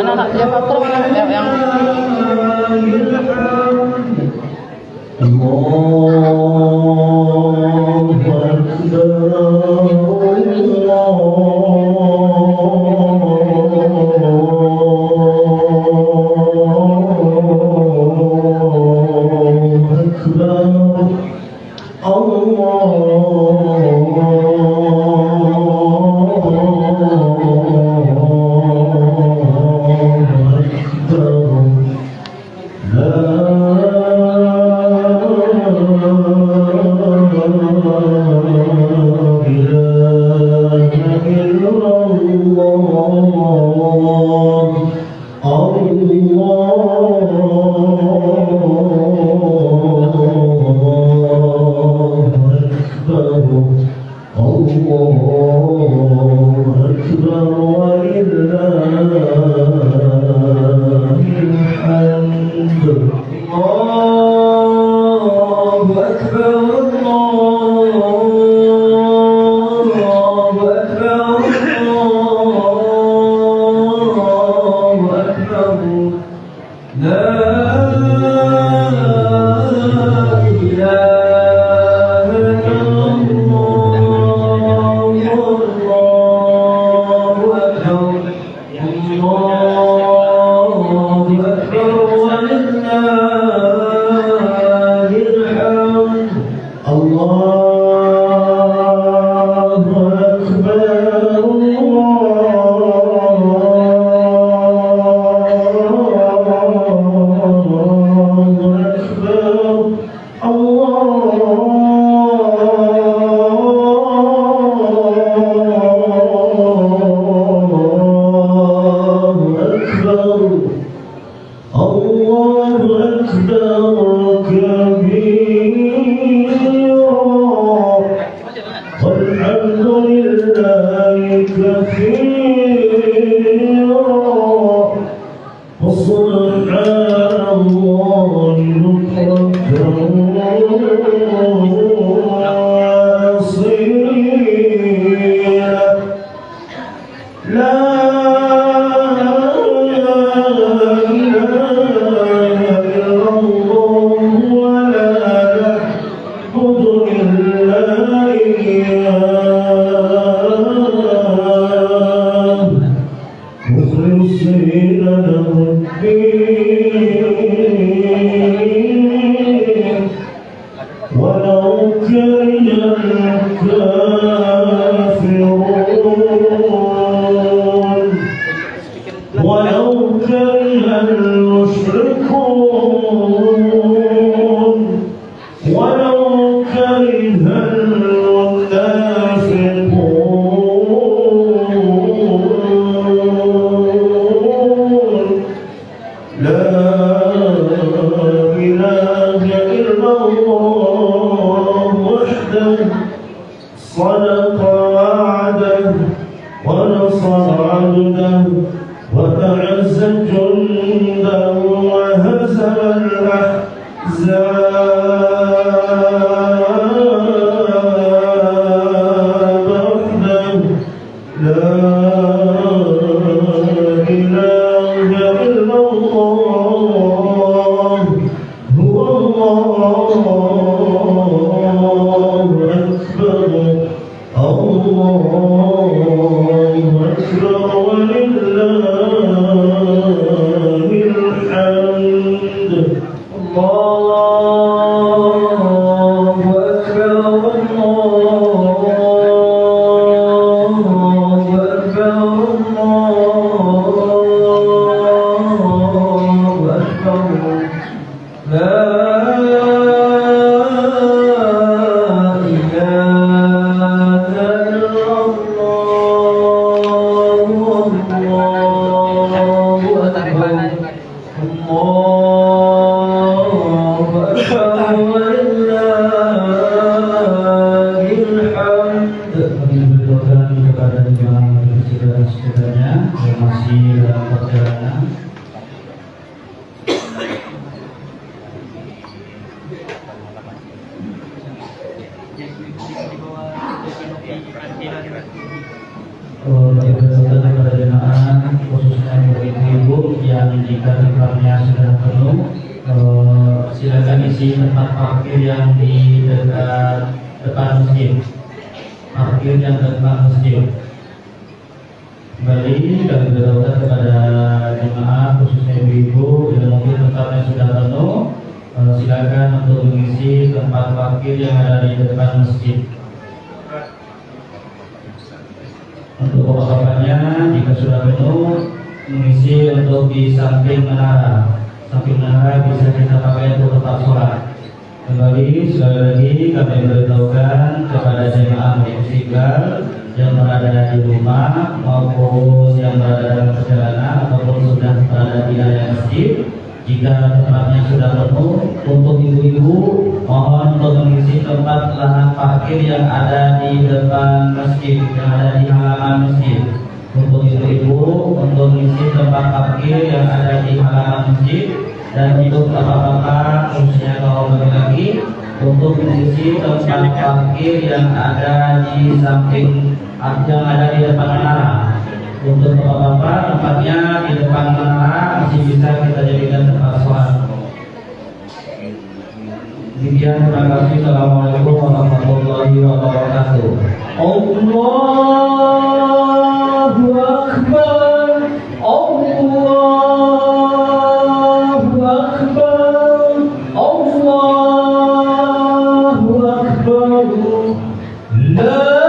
Anak-anak siapa truk yang وهزم الأحزاب Juga kepada jemaah khususnya ibu-ibu yang jika tiketnya sudah penuh, silakan isi tempat parkir yang di depan masjid. Parkir yang depan masjid. Kembali kami berdoa kepada jemaah khususnya ibu-ibu yang mungkin tempatnya sudah penuh, silakan untuk mengisi tempat parkir yang ada di depan masjid. Untuk bapak-bapaknya jika sudah penuh, mengisi untuk di samping menara. Samping menara bisa kita pakai untuk tempat sholat. Kembali sekali lagi kami beritahukan kepada jemaah Istiqlal yang berada di rumah maupun yang berada dalam perjalanan ataupun sudah berada di area masjid, jika tempatnya sudah penuh, untuk ibu-ibu mohon untuk mengisi tempat lahan parkir yang ada di depan masjid, yang ada di halaman masjid. Untuk ibu-ibu untuk mengisi tempat parkir yang ada di halaman masjid, dan untuk bapak-bapak khususnya kaum laki-laki untuk mengisi tempat parkir yang ada di samping, yang ada di depan menara. Untuk bapak-bapak tempatnya di depan menara masih bisa kita jadikan tempat sholat. Demikian, terima kasih. Assalamualaikum warahmatullahi wabarakatuh. Allahu Akbar. Allahu Akbar. Allahu Akbar. La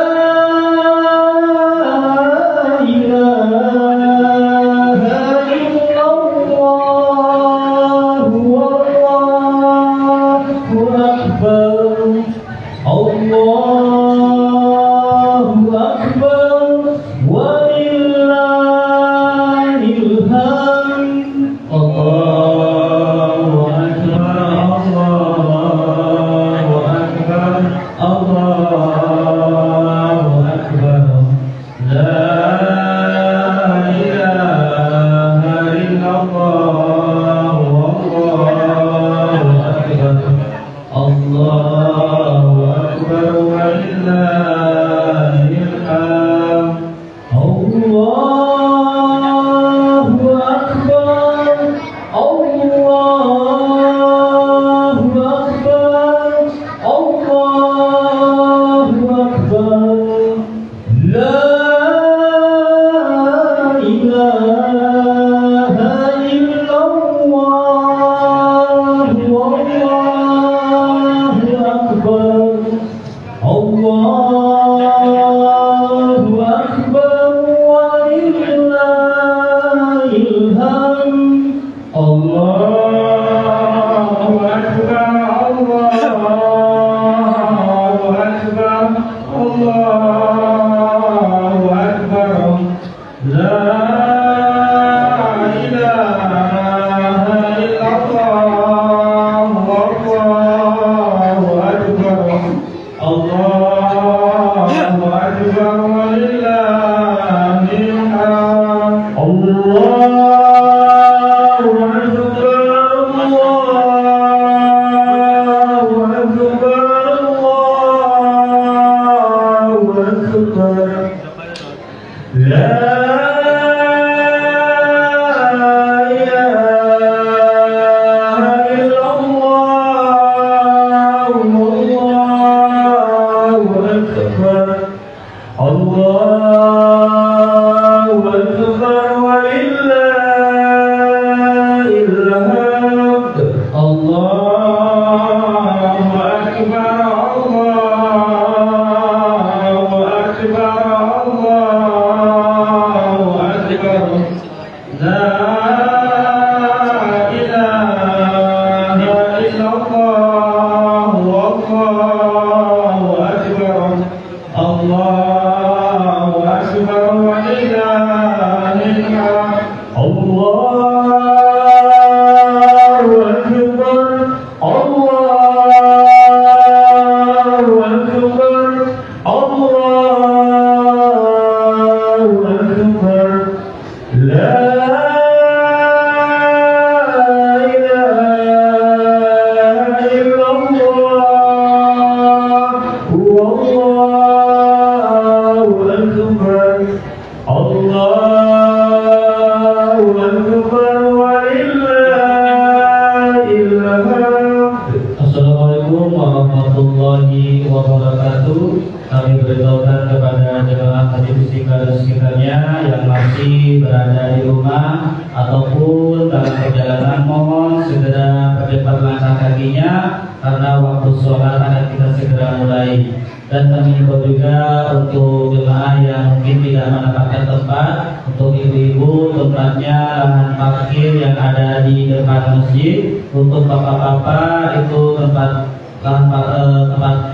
warahmatullahi wabarakatuh. Kami beritahukan kepada jemaah haji Istiqlal dan sekitarnya yang masih berada di rumah ataupun dalam perjalanan, mohon segera percepat langkah kakinya karena waktu sholat akan kita segera mulai. Dan kami himbau juga untuk jemaah yang mungkin tidak mendapatkan tempat, untuk ibu-ibu tempatnya lahan parkir yang ada di depan masjid. Untuk bapak-bapak itu tempat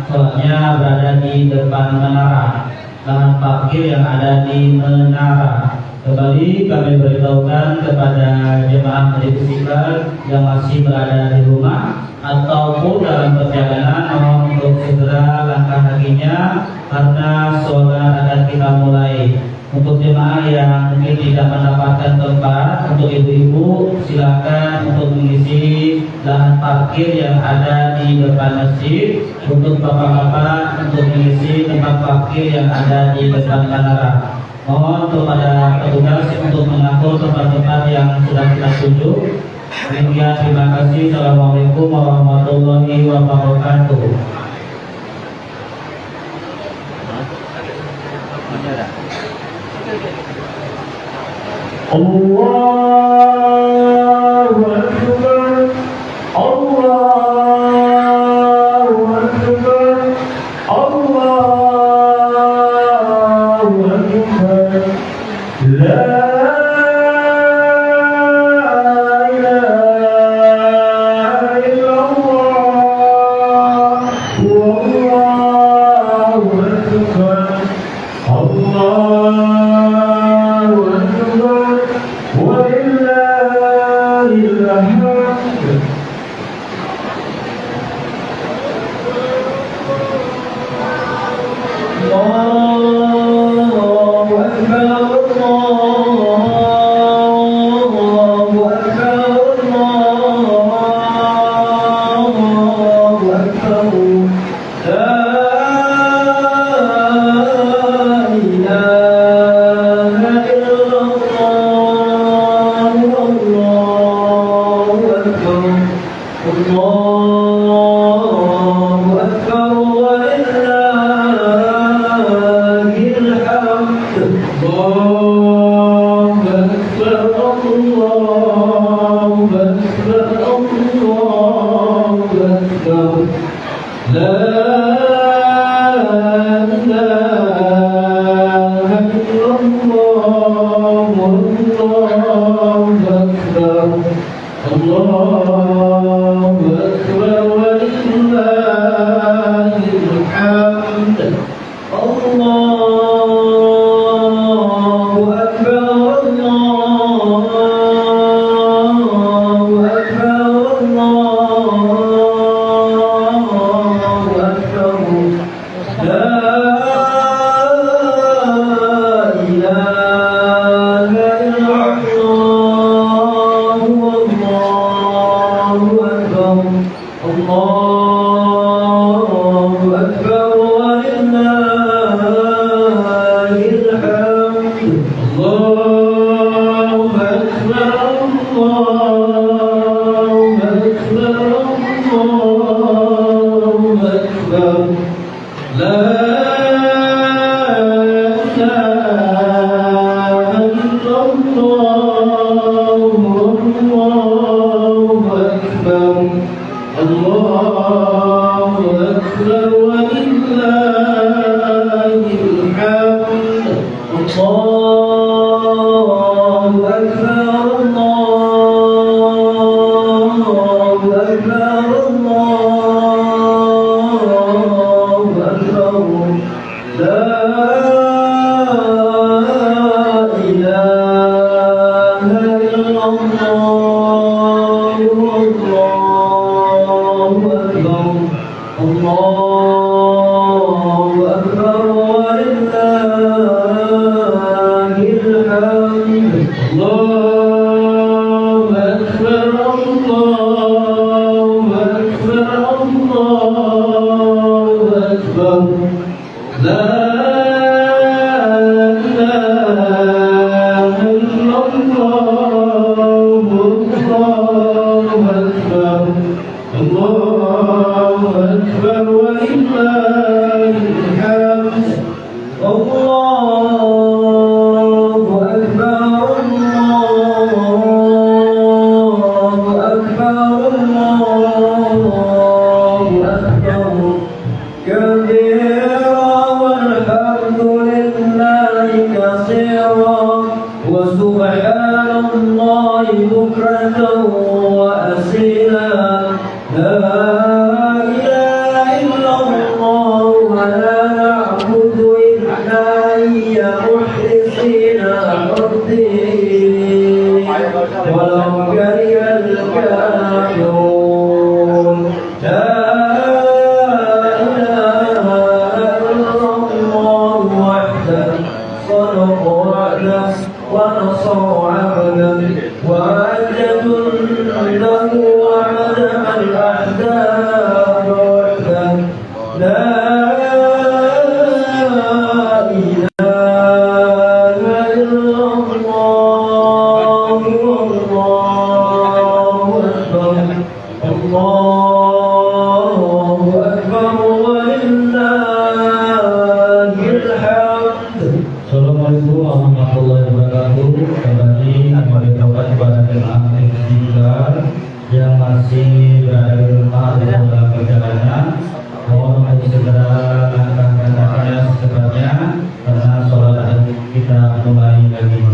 sholatnya berada di depan menara, lahan parkir yang ada di menara. Kembali kami beritahukan kepada jemaah Masjid Istiqlal yang masih berada di rumah ataupun dalam perjalanan, mohon untuk segera langkah kakinya karena sholat akan kita mulai. Untuk jemaah yang mungkin tidak mendapatkan tempat, untuk ibu-ibu silakan untuk mengisi lahan parkir yang ada di depan masjid. Untuk bapak-bapak untuk mengisi tempat parkir yang ada di depan menara. Mohon kepada petugas untuk mengatur tempat-tempat yang sudah kita tunjuk. Demikian, terima kasih. Assalamualaikum warahmatullahi wabarakatuh. Allahu Akbar, Allahu Akbar, Allahu Akbar. La ilaha illallah, Wallahu Akbar, Allahu Akbar, walillahil hamd. Allahu Akbar, Allahu Akbar, Allahu Akbar. La ilaha illallah, Allahu Akbar, Allahu Akbar, walillahil hamd. Allahu Akbar, Allahu Akbar, Allahu Akbar. La ilaha illallah, Allahu Akbar, Allahu Akbar, walillahil hamd. Allahu Akbar, Allahu Akbar, Allahu Akbar. La ilaha illallah, Allahu Akbar, Allahu Akbar, walillahil hamd. Allahu Akbar, Allahu Akbar, Allahu Akbar. La ilaha illallah, Allahu Akbar, Allahu Akbar, walillahil hamd. Allahu Akbar, Allahu Akbar, Allahu Akbar. La ilaha illallah, Allahu Akbar, Allahu Akbar, walillahil hamd. Allahu Akbar, Allahu Akbar, Allahu Akbar. La ilaha illallah, Allahu Akbar, Allahu Akbar, walillahil Assalamualaikum warahmatullahi wabarakatuh. Kembali kami berdoa kepada jemaah Istiqlal yang masih berada di rumah atau dalam perjalanan. Mohon untuk segera langkahkan kakinya secepatnya karena sholat kita kembali lagi.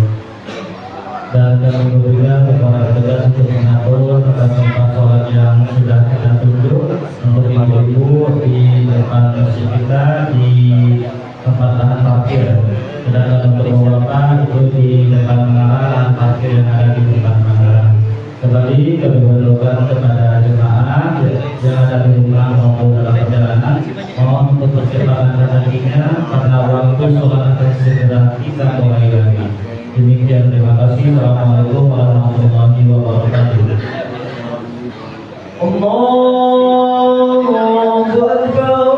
Dan kami juga kepada petugas untuk mengatur tempat sholat yang sudah kita tunjuk untuk ibu-ibu di depan masjid kita di tempat lahan parkir. Sedangkan untuk beberapa itu di depan lahan parkir yang ada di depan Manggaran. Kembali kami berdoa kepada jemaah yang ada di rumah maupun dalam perjalanan, mohon untuk percepatan rezekinya karena waktu sholat akan segera kita kembali lagi. Demikian, terima kasih. Assalamualaikum warahmatullahi wabarakatuh. Allahu Akbar, Allahu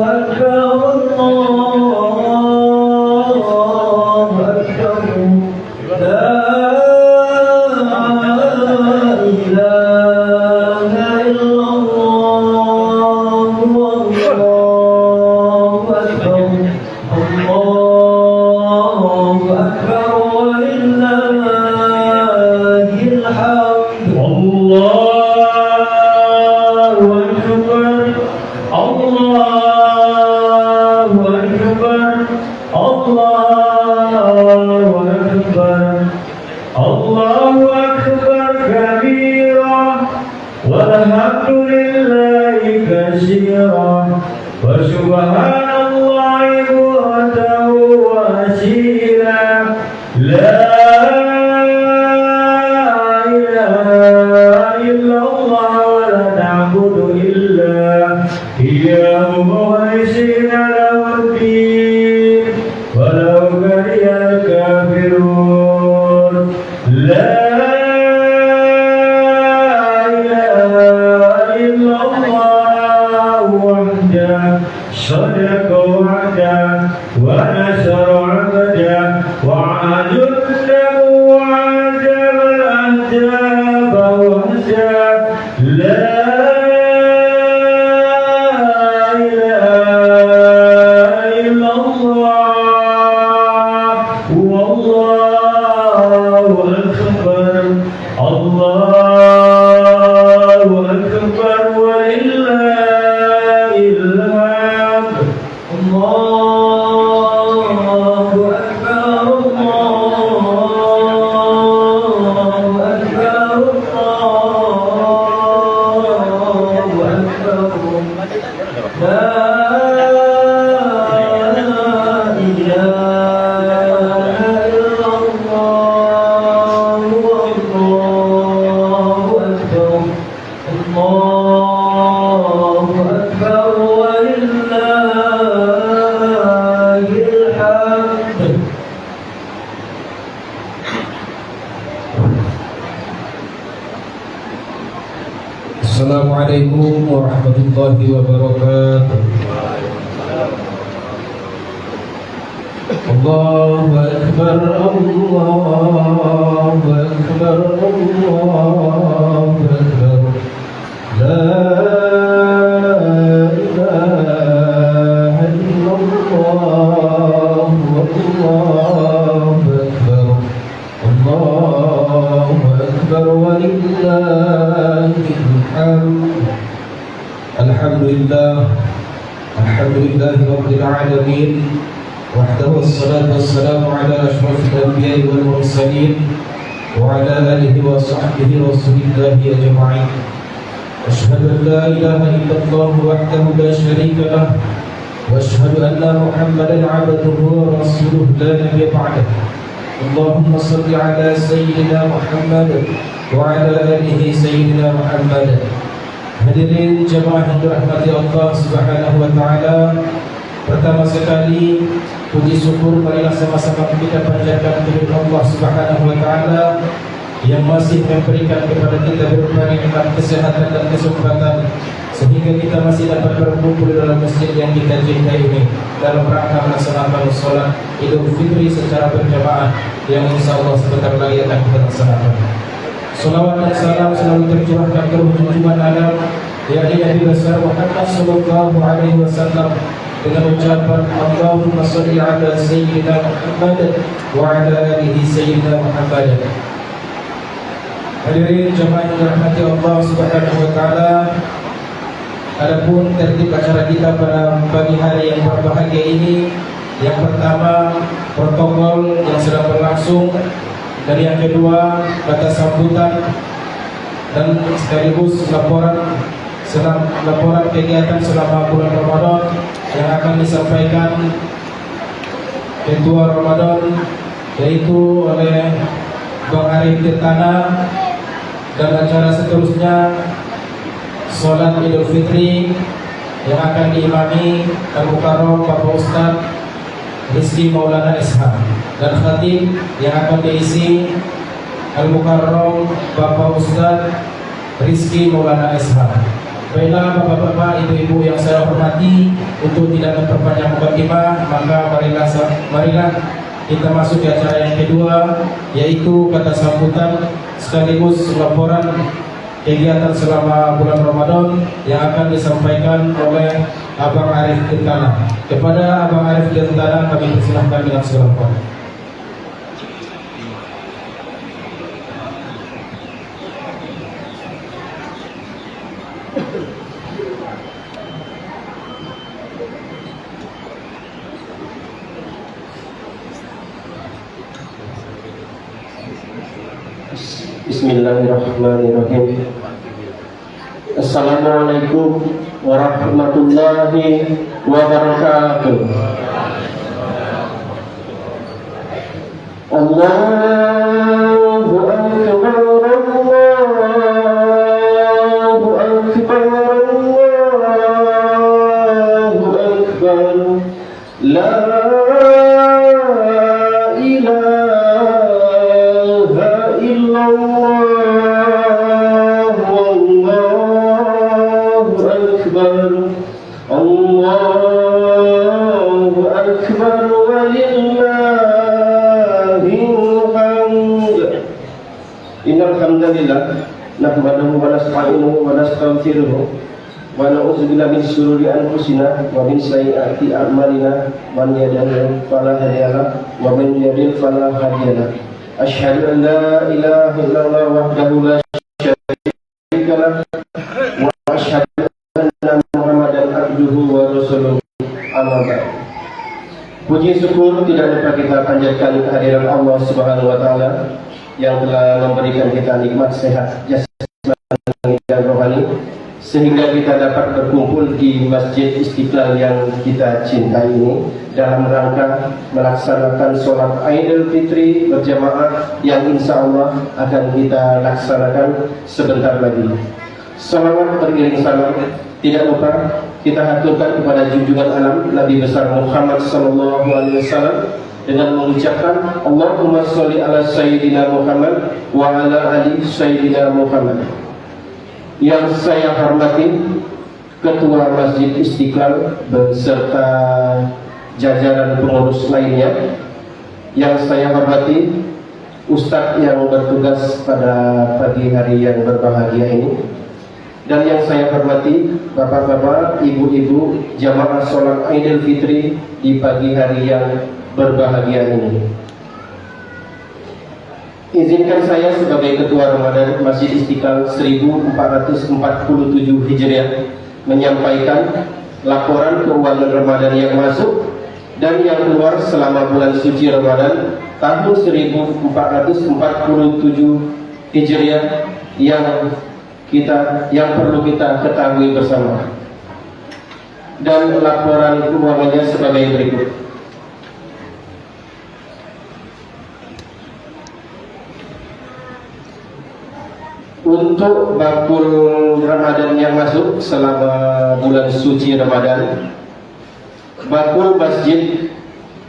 Akbar, Allahu Akbar. La ilaha illallah, Allahu Akbar. Allahu Akbar walillahil hamd. Allahu Akbar. Allahu Akbar. Allahu Akbar. Allahu Akbar kabira walhamdulillahi katsira wa subhanallahi bukratan wa asila. La ilaha illallah wa la na'budu illa iyyahu mukhlisina lahu-d-din walau karihal kafirun. La ilaha illallah wahdahu shadaqa wa'dah wa nasara 'abdah wa 'adallahu wa'adama al-ahzaba wahdah. La ilaha illallah wallahu akbar. Allahu akbar walillahil hamd. Allahu akbar, Allahu akbar, Allahu akbar. La ilaha illallah, Allahu akbar. Allahu akbar walillahil hamd. Assalamualaikum warahmatullahi wabarakatuh. Allahu Akbar, Allahu Akbar, Allahu Akbar. La ilaha illallah, Allahu Akbar. Allahu Akbar walillahil hamd. Alhamdulillah, alhamdulillahi rabbil alamin. وحده الصلاة والسلام على أشرف الأنبياء والمرسلين وعلى آله وصحبه رسول الله أجمعين. أشهد أن لا إله إلا الله وحده لا شريك له وأشهد أن محمدا عبده ورسوله لا نبي بعده. اللهم صل على سيدنا محمد وعلى آله سيدنا محمد. Hadirin jemaah yang dirahmati Allah Subhanahu wa taala, pertama sekali puji syukur marilah sama-sama kita panjatkan kepada Allah Subhanahu wa taala yang masih memberikan kepada kita berbagai nikmat kesehatan dan kesempatan sehingga kita masih dapat berkumpul dalam masjid yang kita cintai ini dalam rangka melaksanakan sholat Idul Fitri secara berjamaah yang insya Allah sebentar lagi akan kita laksanakan. Salawat dan salam selalu tercurahkan ke junjungan alam yakni Nabi besar Muhammad sallallahu alaihi wasallam dengan ucapan Allahumma shalli ala sayyidina Muhammad wa ala alihi sayyidina Muhammad. Hadirin jemaah yang dirahmati Allah Subhanahu wa taala, adapun tertib acara kita pada pagi hari yang berbahagia ini, yang pertama protokol yang sedang berlangsung, dan yang kedua kata sambutan dan sekaligus laporan kegiatan selama bulan Ramadan yang akan disampaikan Ketua Ramadan yaitu oleh Bang Arif Tirtana, dan acara seterusnya Sholat Idul Fitri yang akan diimami Al-Mukarram Bapak Ustadz Rizky Maulana SH, dan khatib yang akan diisi Al-Mukarram Bapak Ustadz Rizky Maulana SH. Baiklah bapak-bapak, ibu-ibu yang saya hormati, untuk tidak memperpanjang mukadimah, maka marilah kita masuk ke acara yang kedua, yaitu kata sambutan sekaligus laporan kegiatan selama bulan Ramadan yang akan disampaikan oleh Abang Arif Tirtana. Kepada Abang Arif Tirtana kami persilahkan dengan silakan. Bismillahirrahmanirrahim. Assalamualaikum warahmatullahi wabarakatuh. Allahu akbar, Allahu akbar, Allahu akbar. La Alhamdulillah, nahmaduhu wa nasta'inuhu wa nastaghfiruh wa na'udzu billahi min shururi anfusina wa min sayyiati a'malina, man yahdihillahu fala mudilla lahu wa man yudlil fala hadiya lahu. Asyhadu an la ilaha illallah wahdahu la syarika lahu wa asyhadu anna Muhammadan abduhu wa rasuluh. Amma ba'd. Puji syukur tidak dapat kita panjatkan kehadiran Allah Subhanahu wa taala yang telah memberikan kita nikmat sehat jasmani dan rohani sehingga kita dapat berkumpul di Masjid Istiqlal yang kita cintai ini dalam rangka melaksanakan sholat Idul Fitri berjamaah yang insya Allah akan kita laksanakan sebentar lagi. Salawat beriring salam tidak lupa kita haturkan kepada junjungan alam Nabi besar Muhammad sallallahu alaihi wasallam dengan mengucapkan Allahumma sholli ala sayyidina Muhammad wa ala ali sayyidina Muhammad. Yang saya hormati Ketua Masjid Istiqlal beserta jajaran pengurus lainnya, yang saya hormati Ustadz yang bertugas pada pagi hari yang berbahagia ini, dan yang saya hormati bapak-bapak, ibu-ibu jamaah sholat Idul Fitri di pagi hari yang berbahagia ini. Izinkan saya sebagai Ketua Ramadan Masjid Istiqlal 1447 Hijriah menyampaikan laporan keuangan Ramadan yang masuk dan yang keluar selama bulan suci Ramadan tahun 1447 Hijriah yang perlu kita ketahui bersama. Dan laporan keuangannya sebagai berikut. Untuk bakul Ramadan yang masuk selama bulan suci Ramadan, bakul masjid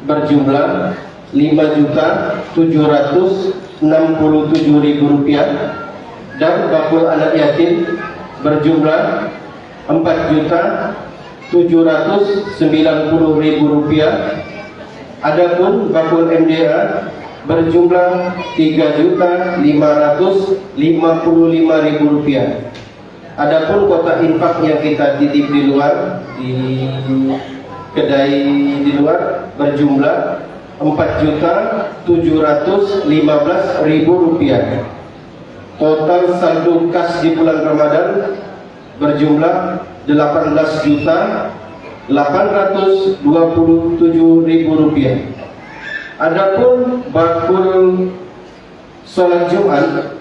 berjumlah 5.706.900 Rp67.000 dan bakul anak yatim berjumlah Rp4.790.000. Adapun bakul MDA berjumlah Rp3.555.000. Adapun kotak infak yang kita titip di luar, di kedai di luar, berjumlah Rp4.715.000. Total saldo kas di bulan Ramadan berjumlah Rp8.827.000. Adapun bakul sholat Jumat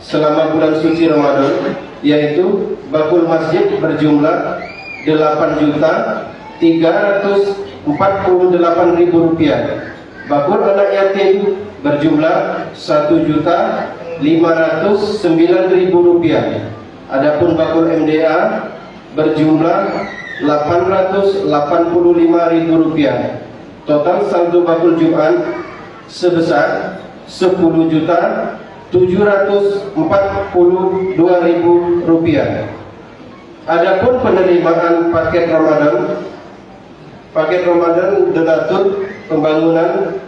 selama bulan suci Ramadan, yaitu bakul masjid berjumlah Rp8.348.000. Bakul anak yatim berjumlah Rp1.509.000. Adapun bakul MDA berjumlah Rp885.000. Total saldo bakul Jumat sebesar Rp10.742.000. Adapun penerimaan paket Ramadan donatur pembangunan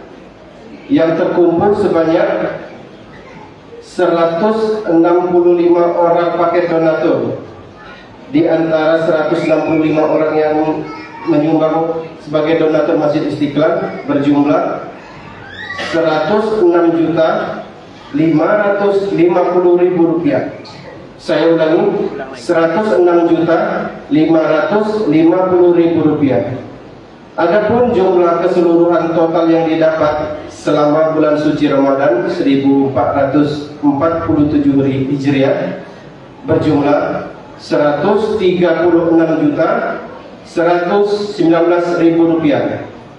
yang terkumpul sebanyak 165 orang paket donatur. Di antara 165 orang yang menyumbang sebagai donatur Masjid Istiqlal berjumlah Rp106.550.000. Saya ulangi, Rp106.550.000. Adapun jumlah keseluruhan total yang didapat selama bulan suci Ramadan 1447 Hijriah berjumlah Rp136.119.000.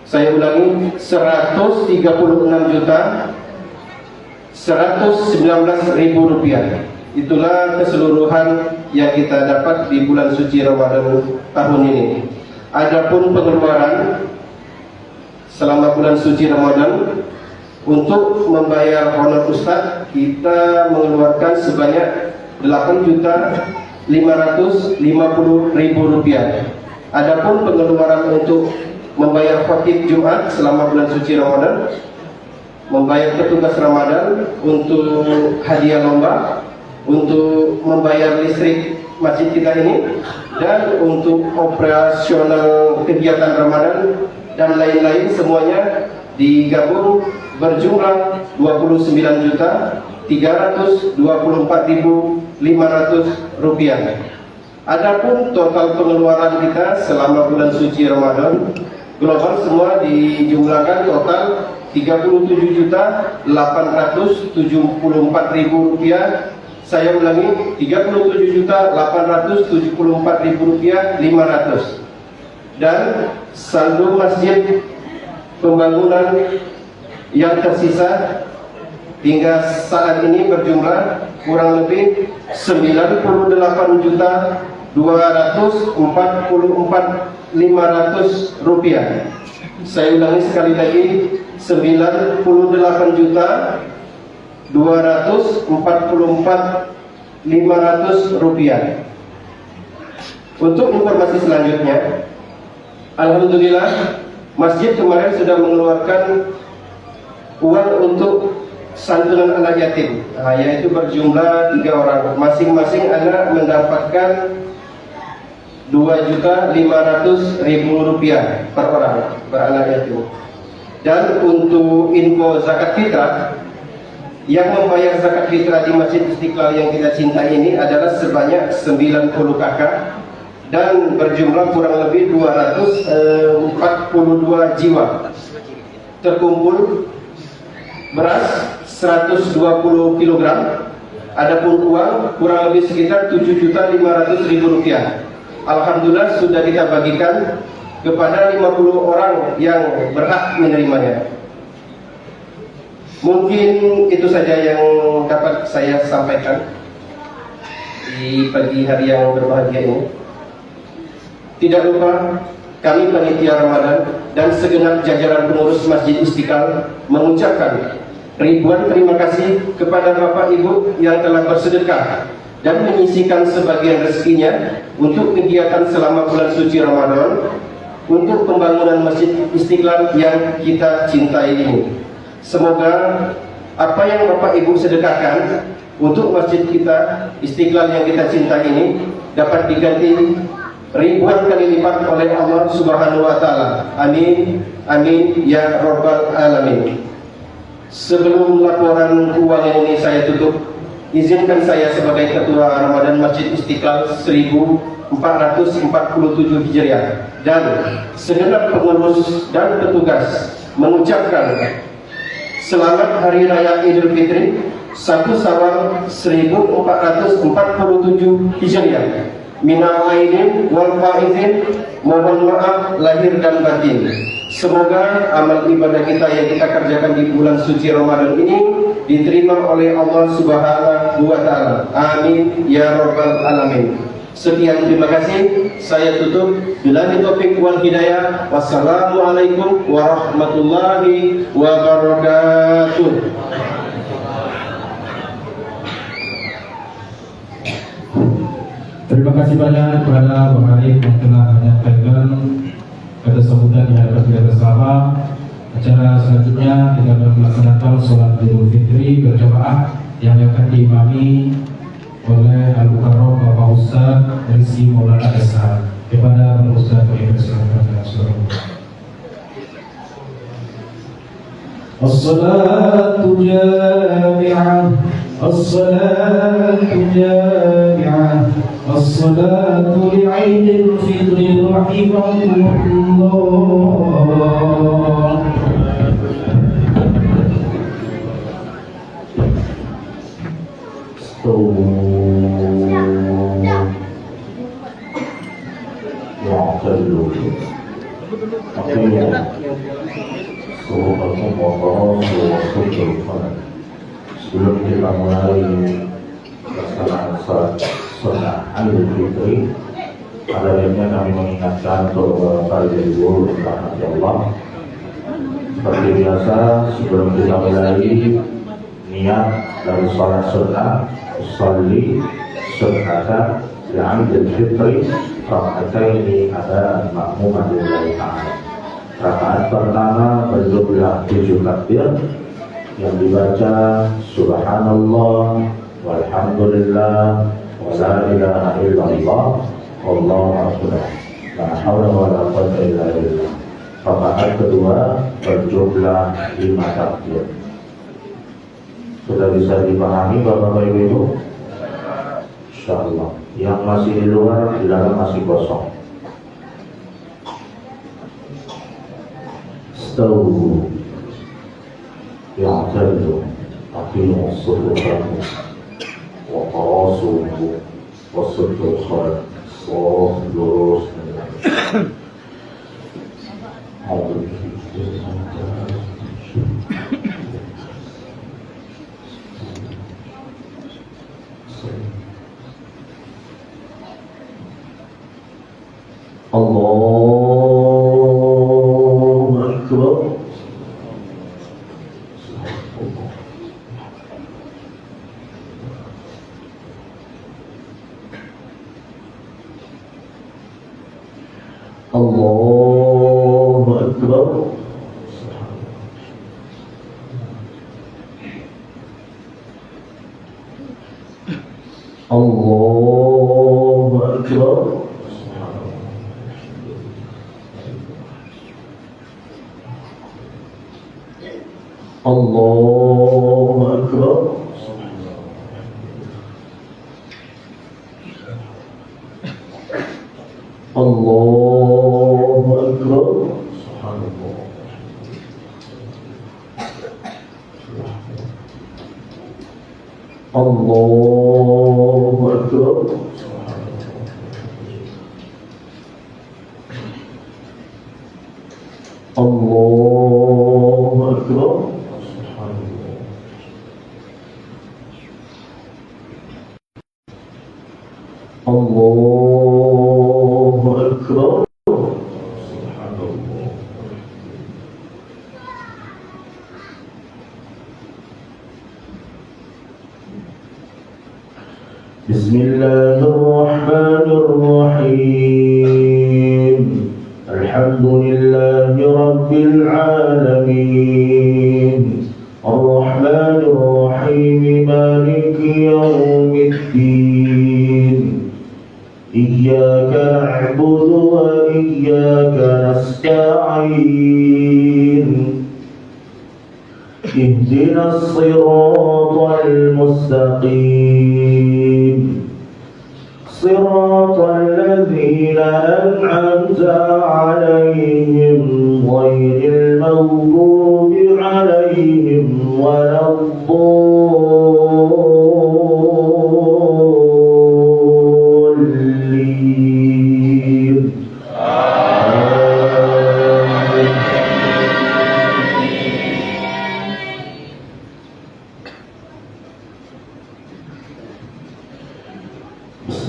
Saya ulangi, Rp136.119.000. Itulah keseluruhan yang kita dapat di bulan suci Ramadan tahun ini. Adapun pengeluaran selama bulan suci Ramadan, untuk membayar honor ustaz kita mengeluarkan sebanyak Rp8.550.000. Adapun pengeluaran untuk membayar khatib Jumat selama bulan suci Ramadan, membayar petugas Ramadan, untuk hadiah lomba, untuk membayar listrik masjid kita ini, dan untuk operasional kegiatan Ramadan dan lain-lain, semuanya digabung berjumlah Rp29.324.500. Adapun total pengeluaran kita selama bulan suci Ramadan global semua dijumlahkan total Rp37.874.000. Saya ulangi, Rp37.874.500. Dan saldo masjid pembangunan yang tersisa hingga saat ini berjumlah kurang lebih Rp98.244.500. Saya ulangi sekali lagi, Rp98.244.500. Untuk informasi selanjutnya, alhamdulillah masjid kemarin sudah mengeluarkan uang untuk santunan anak yatim, yaitu berjumlah 3 orang. Masing-masing anak mendapatkan Rp2.500.000 per orang per anak yatim. Dan untuk info zakat fitrah, yang membayar zakat fitrah di Masjid Istiqlal yang kita cintai ini adalah sebanyak 90 kakak dan berjumlah kurang lebih 242 jiwa. Terkumpul beras 120 kg, adapun uang kurang lebih sekitar Rp7.500.000. Alhamdulillah sudah kita bagikan kepada 50 orang yang berhak menerimanya. Mungkin itu saja yang dapat saya sampaikan di pagi hari yang berbahagia ini. Tidak lupa kami panitia Ramadan dan segenap jajaran pengurus Masjid Istiqlal mengucapkan Ribuan terima kasih kepada Bapak Ibu yang telah bersedekah dan menyisihkan sebagian rezekinya untuk kegiatan selama bulan suci Ramadan untuk pembangunan Masjid Istiqlal yang kita cintai ini. Semoga apa yang Bapak Ibu sedekahkan untuk masjid kita Istiqlal yang kita cintai ini dapat diganti ribuan kali lipat oleh Allah Subhanahu wa taala. Amin. Amin ya rabbal alamin. Sebelum laporan keuangan ini saya tutup, izinkan saya sebagai Ketua Ramadan Masjid Istiqlal 1447 Hijriah dan segenap pengurus dan petugas mengucapkan selamat Hari Raya Idul Fitri 1 Syawal 1447 Hijriah. Minal aidin wal faizin, mohon maaf lahir dan batin. Semoga amal ibadah kita yang kita kerjakan di bulan suci Ramadan ini diterima oleh Allah Subhanahu wa taala. Amin ya rabbal alamin. Sekian, terima kasih. Saya tutup. Billahi taufiq wal hidayah. Wassalamualaikum warahmatullahi wabarakatuh. Terima kasih banyak kepada Bang Arif yang telah menyampaikan kata sambutan di hadapan kita bersama. Acara selanjutnya kita akan melaksanakan sholat Idul Fitri berjamaah yang akan diimami oleh Al-Mukarram Bapak Ustaz Rizky Maulana Esa. Kepada Bapak Ustaz kami persilakan. As-salatu jami'ah, as-salatu jami'ah, as-salatu li'idil fitri rahimahullah. Sebelum kita mulai pelaksanaan salat sunnah Idul Fitri, pada akhirnya kami mengingatkan untuk beberapa dulu rahmat Allah. Seperti biasa, sebelum kita mulai niat dari salat sunnah, usolli sunnata Idul Fitri, raka'ataini ada makmuman lillahi ta'ala. Rakaat pertama berjumlah 7 takbir yang dibaca subhanallah walhamdulillah wa la ilaha illallah wallahu akbar la haula wa la quwwata illa billah. Rakaat kedua berjumlah 5 takbir. Sudah bisa dipahami Bapak Ibu? Insyaallah. Yang masih di luar, di dalam masih kosong. Stawu ya'tadu aqimu as-salata wa qarasuhu was-suddu khair soft lurus. Allahu Akbar. Allahu Akbar. Allahu Akbar. Allahu Akbar. Allahu Akbar. Allahu Akbar. Allahu Akbar. Allahu Akbar. الرحيم الحمد لله رب العالمين الرحمن الرحيم مالك يوم الدين إياك نعبد وإياك نستعين اهدنا الصراط المستقيم صراط الذين أنعمت عليهم غير المغضوب عليهم ولا الضالين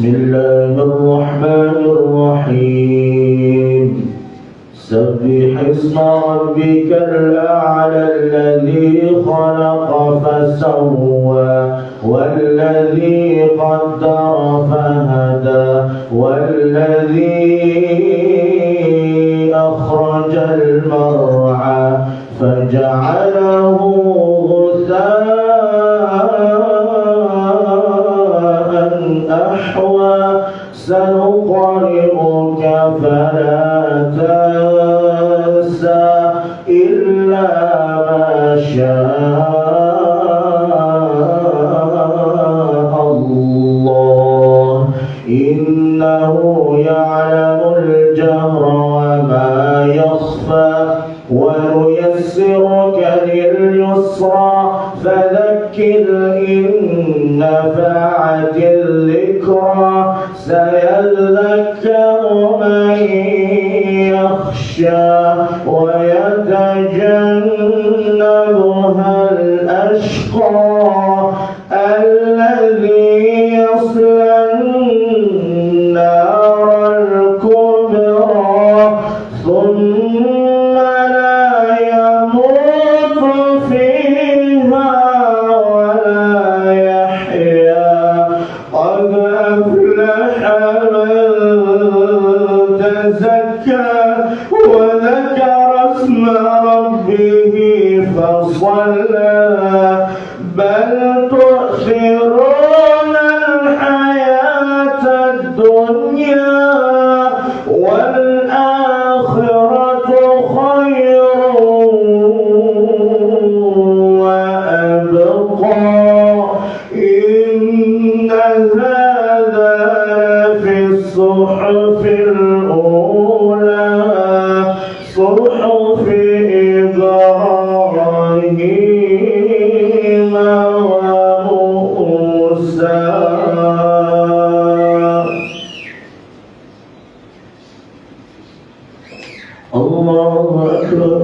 بسم الله الرحمن الرحيم سبح اسم ربك الأعلى الذي خلق فسوى والذي قدر فهدى والذي أخرج المرعى فجعله غثاء أحوى سنقرئك فلا تنسى إلا ما شاء الله إنه يعلم الجهر وما يخفى ونيسرك لليسرى فذكر إن نفعت الذكرى سيذكر من يخشى ويتجنبها الأشقى الذي يصلى النار الكبرى ثم لا يموت فيها ولا يحيا قد أفلح من تزكى وذكر اسم ربه فصلى بل تؤثرون الحياة الدنيا والآخرة خير وأبقى إن هذا في الصحف الأولى صحف إبراهيم وموسى الله أكبر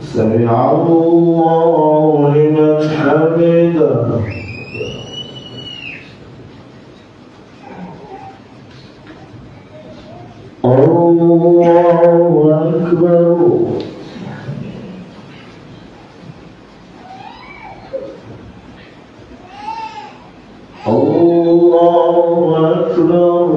سمع الله لمن حمده الله أكبر الله أكبر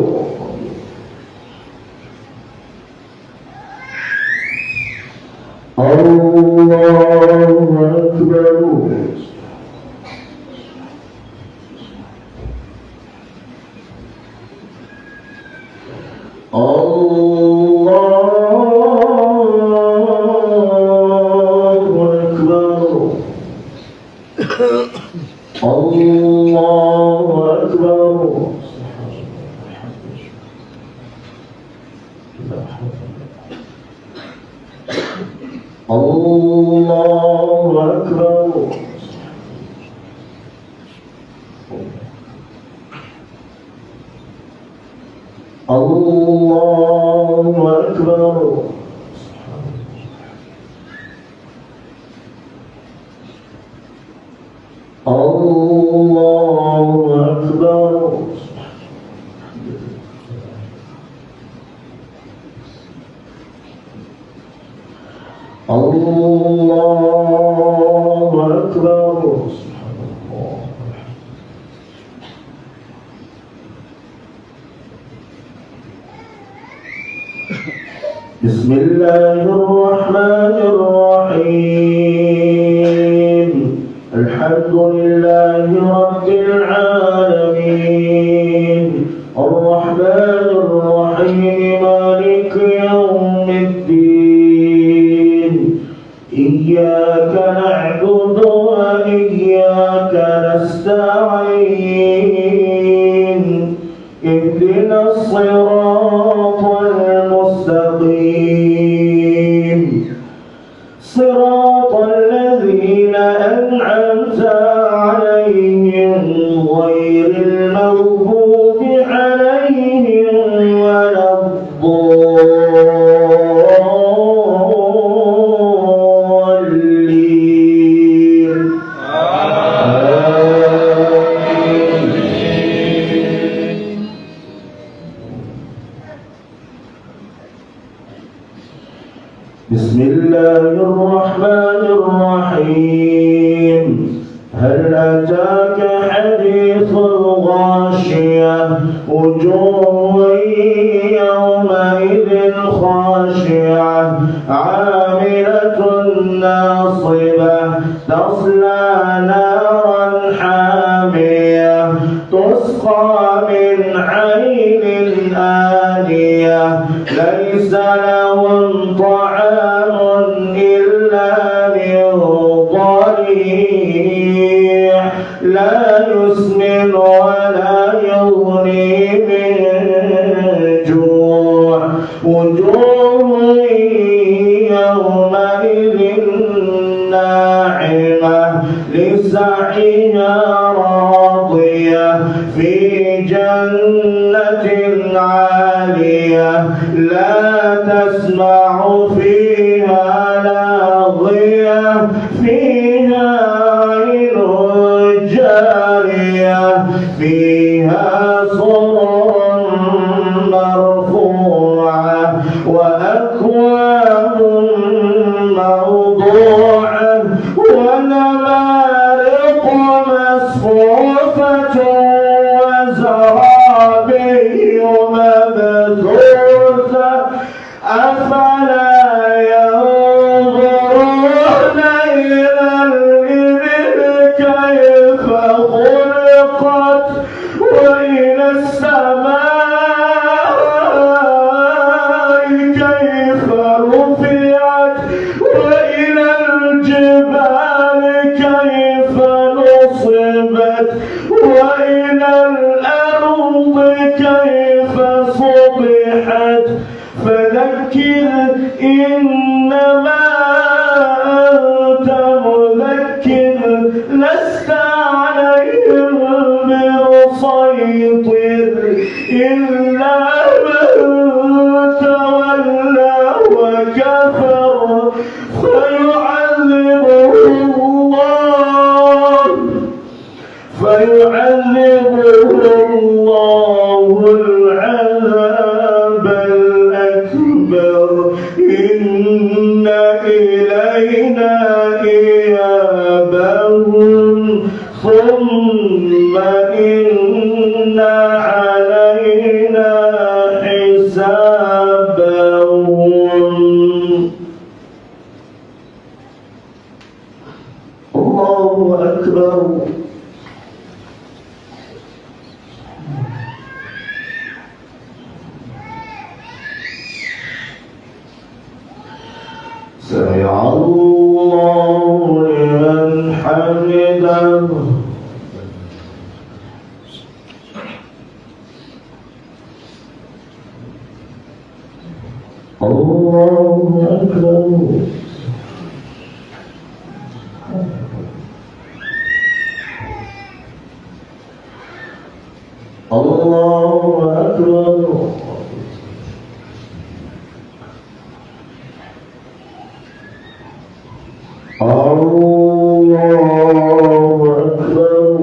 الله أكبر الله أكبر. بسم الله الرحمن الرحيم. الحمد لله رب العالمين الرحمن الرحيم مالك يوم الدين إياك نعبد وإياك نستعين اهدنا الصراط المستقيم صراط الذين أنعمت عليهم غير المغضوب عليهم ولا الضالين. بسم الله الرحمن الرحيم. هل أتاك حديث الغاشية وجوه يومئذ خاشعة عاملة ناصبة تصلى نارا حامية تسقى من عين آنية ليس لهم طعام إلا من ضريع لا يسمن ولا يغني من جوع وجوه يومئذ ناعمة لسعيها راضية في جنة عالية لا تسمع فيها لاغية فيها عين جارية فيها سرر مرفوعة وأكواب موضوعة ونمارق مصفوفة وزرابي مبثوثة أفلا ينظرون إلى الإبل كيف خلقت وإلى السماء كيف رفعت وإلى الجبال كيف نصبت وإلى الأرض كيف صبحت فذكر إنما أنت مذكر لست عليهم بمسيطر إلا من تولى وكفر فيعذبه الله العذاب الأكبر إن إلينا إيابهم ثم إن علينا حسابهم. الله أكبر. سمع الله لمن حمده. الله أكبر. الله أكبر. الله أكبر.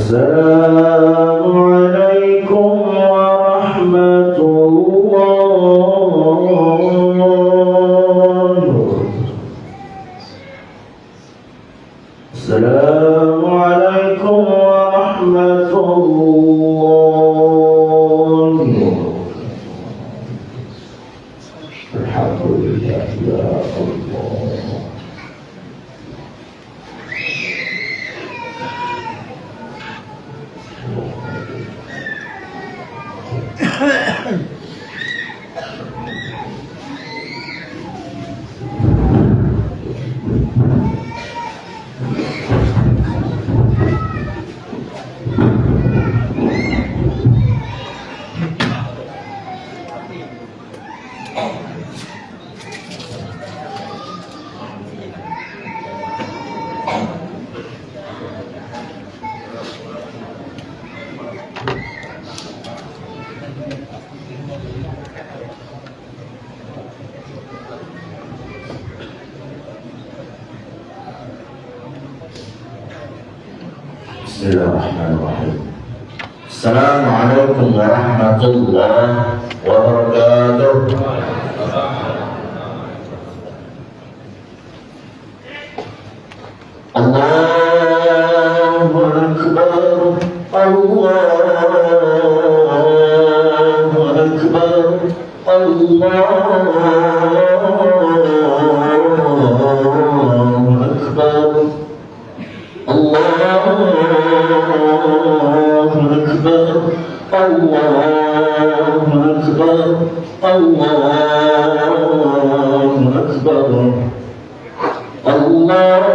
السلام عليكم ورحمة الله. السلام عليكم ورحمة الله. الحمد لله يا الله. Bismillahirrahmanirrahim. Assalamualaikum warahmatullahi wabarakatuh. Allahu Akbar, Allahu Akbar, Allahu Akbar. Allahu Akbar, Allahu Akbar, Allahu Akbar. Allahu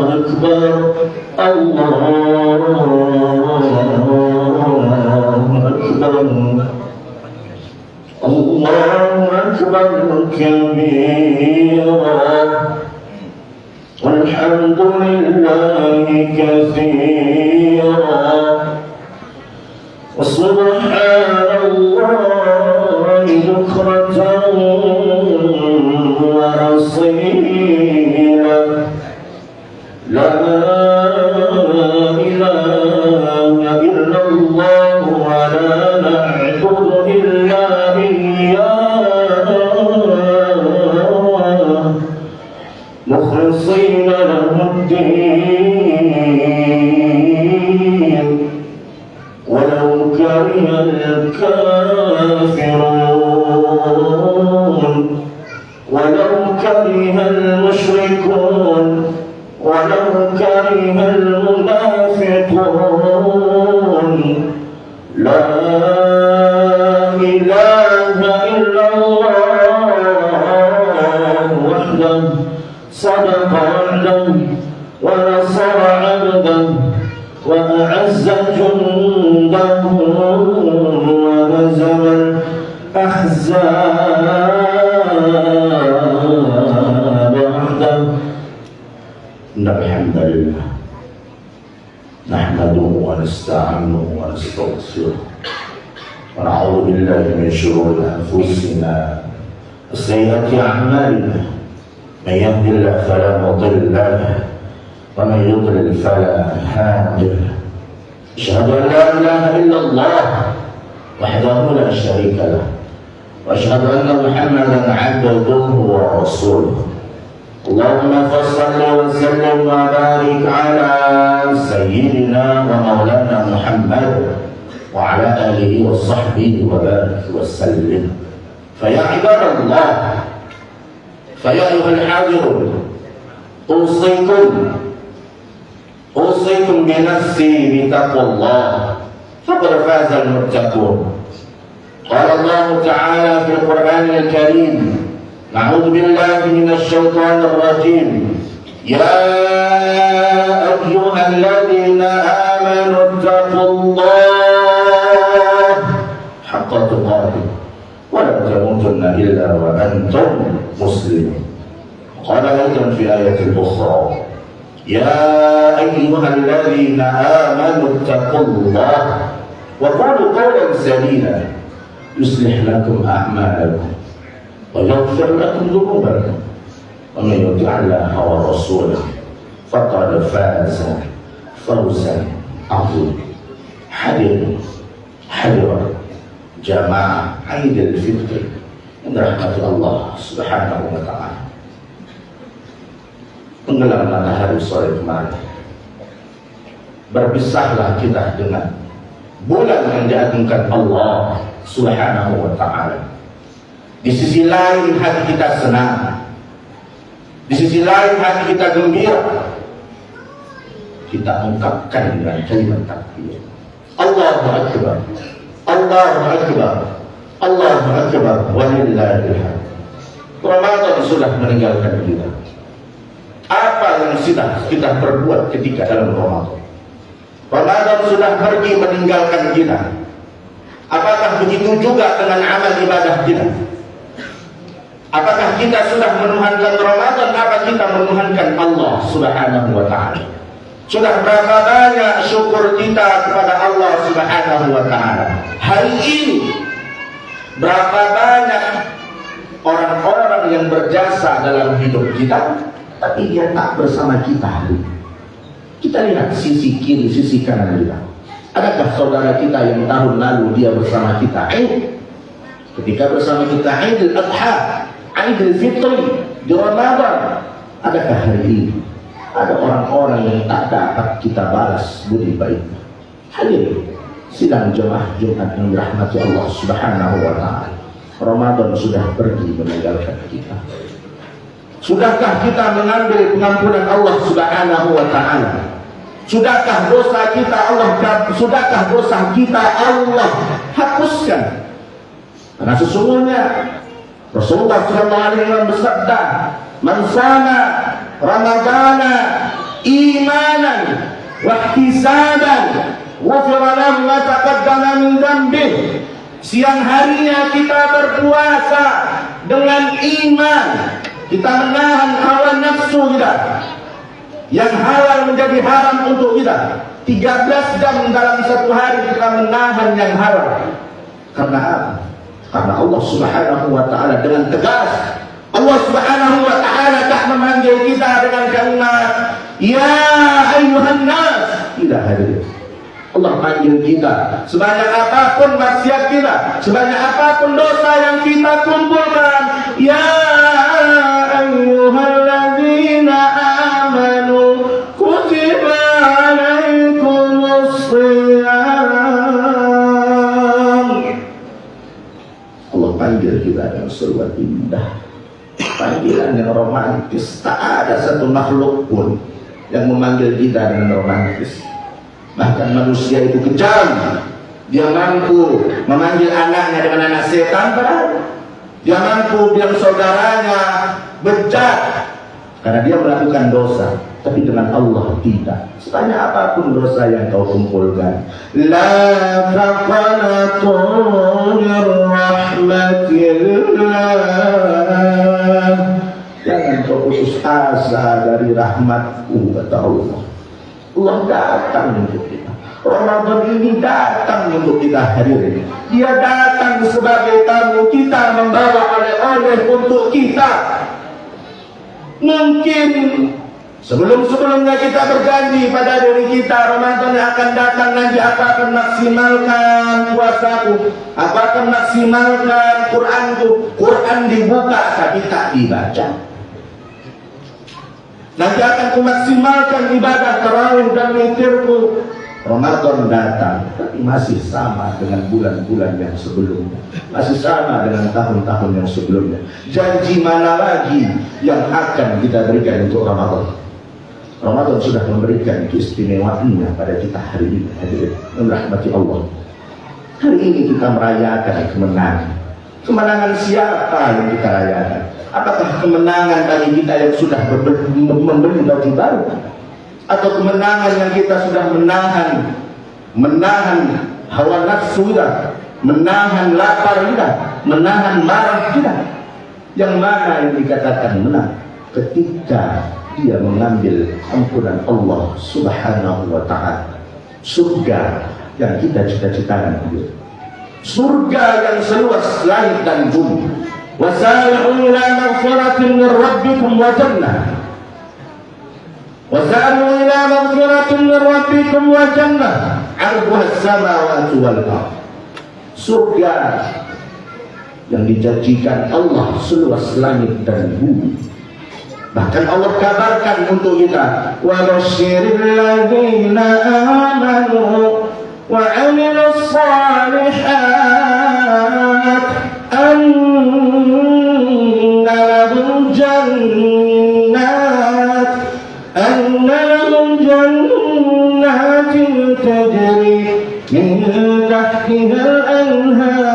Akbar, Allahu Akbar, Allahu Akbar. Allahu Akbar kabira, walhamdulillahi katsira, wa subhanallahi bukratan wa asila. La ilaha illallah wa la na'budu illa مخلصين له الدين ولو كره الكافرون ولو كره المشركون ولو كره المنافقون. لا إله إلا الله وحده صدق وعده ونصر عبده وأعز جنده وهزم الأحزاب وحده. إن الحمد لله نحمده ونستعينه ونستغفره ونعوذ بالله من شرور أنفسنا وسيئات أعمالنا. من يهد الله فلا مضل له ومن يضلل فلا هادي له. أشهد أن لا إله إلا الله وحده لا شريك له وأشهد أن محمدا عبده ورسوله. اللهم صل وسلم وبارك على سيدنا ومولانا محمد وعلى آله وصحبه وبارك وسلم. فيا عباد الله، فيا أيها الحاضرون، أوصيكم بنفسي بتقوى الله فقد فاز المتقون. قال الله تعالى في القرآن الكريم: أعوذ بالله من الشيطان الرجيم. يا أيها الذين آمنوا اتقوا الله حق تقاته ولا تموتن إلا وأنتم مسلمون. قال أيضا في آية أخرى: يا أيها الذين آمنوا اتقوا الله وقولوا قولا سديدا يصلح لكم أعمالكم ويغفر لكم ذنوبكم ومن يطع الله ورسوله فقد فاز فوزا عظيما. Hadirin jamaah Idul Fitri yang dirahmati Allah Subhanahu wa taala. Tenggelam matahari sore kemarin, berpisahlah kita dengan bulan yang diagungkan Allah Subhanahu wa taala. Di sisi lain hati kita senang, di sisi lain hati kita gembira. Kita ungkapkan dengan kalimat takbir, Allahu Akbar, Allahu Akbar, Allahu Akbar, walillahil hamd. Ramadan sudah meninggalkan kita. Apa yang sudah kita perbuat ketika dalam Ramadan? Ramadan sudah pergi meninggalkan kita. Apakah begitu juga dengan amal ibadah kita? Apakah kita sudah menuhankan Ramadan? Apa kita menuhankan Allah Subhanahu wa taala? Sudah berapa banyak syukur kita kepada Allah Subhanahu wa taala? Hari ini berapa banyak orang-orang yang berjasa dalam hidup kita, tapi dia tak bersama kita hari ini. Kita lihat sisi kiri, sisi kanan kita. Adakah saudara kita yang tahun lalu dia bersama kita ketika bersama kita Idul Adha, Idul Fitri di Ramadan? Adakah hari ini ada orang-orang yang tak dapat kita balas budi baik? Hadirin sidang jemaah Jumat yang dirahmati Allah Subhanahu wa taala, Ramadan sudah pergi meninggalkan kita. Sudahkah kita mengambil pengampunan Allah Subhanahu wa taala? Sudahkah dosa kita Allah hapuskan? Karena sesungguhnya Rasulullah sallallahu alaihi wasallam bersabda, "Man shama Ramadana imanan wa ihtisaban, ghufira lahu ma taqaddama min dhanbihi." Siang harinya kita berpuasa dengan iman, kita menahan hawa nafsu kita yang halal menjadi haram untuk kita. 13 jam dalam satu hari kita menahan yang halal. Karena apa? Karena Allah Subhanahu wa taala dengan tegas, Allah Subhanahu wa taala tak memanggil kita dengan kalimat ya ayyuhan nas. Tidak, hadirin. Allah panggil kita sebanyak apapun maksiat kita, sebanyak apapun dosa yang kita kumpulkan, ya ayyuhalladzina amanu kutiba alaikumus shiyam. Allah panggil kita dengan seruan indah, panggilan yang romantis. Tak ada satu makhluk pun yang memanggil kita dengan romantis. Bahkan manusia itu kejam. Dia mampu memanggil anaknya dengan anak setan, padahal dia mampu bilang saudaranya bejat karena dia melakukan dosa. Tapi dengan Allah tidak. Sebanyak apapun dosa yang kau kumpulkan, la taqnatu min rahmatillah. Jangan kau putus asa dari rahmatku, kata Allah. Allah datang untuk kita. Ramadan ini datang untuk kita hadirin. Dia datang sebagai tamu kita, membawa oleh-oleh untuk kita. Mungkin sebelum-sebelumnya kita berjanji pada diri kita, Ramadan yang akan datang nanti aku akan maksimalkan puasaku, aku akan maksimalkan Quranku. Quran dibuka tapi tak dibaca. Nanti akan kumaksimalkan ibadah tarawih dan witirku. Ramadan datang, tapi masih sama dengan bulan-bulan yang sebelumnya, masih sama dengan tahun-tahun yang sebelumnya. Janji mana lagi yang akan kita berikan untuk Ramadan? Ramadan sudah memberikan keistimewaannya pada kita hari ini, hadirin rahmati Allah. Hari ini kita merayakan kemenangan. Kemenangan siapa yang kita rayakan? Apakah kemenangan bagi kita yang sudah membeli baju baru? Atau kemenangan yang kita sudah menahan hawa nafsu kita, menahan lapar kita, menahan marah kita? Yang mana yang dikatakan menang? Ketika dia mengambil ampunan Allah Subhanahu wa ta'ala. Surga yang kita cita-citakan, surga yang seluas langit dan bumi, wasari'u ila maghfiratin min rabbikum wa jannah. Wasari'u ila maghfiratin min rabbikum wa jannah 'arduha as-samawati wal ardh. Surga yang dijanjikan Allah seluas langit dan bumi. Bahkan Allah kabarkan untuk kita, wa basyiril ladzina amanu wa 'amilus shalihat anna lahum jannatin tajri min tahtiha al-anhar.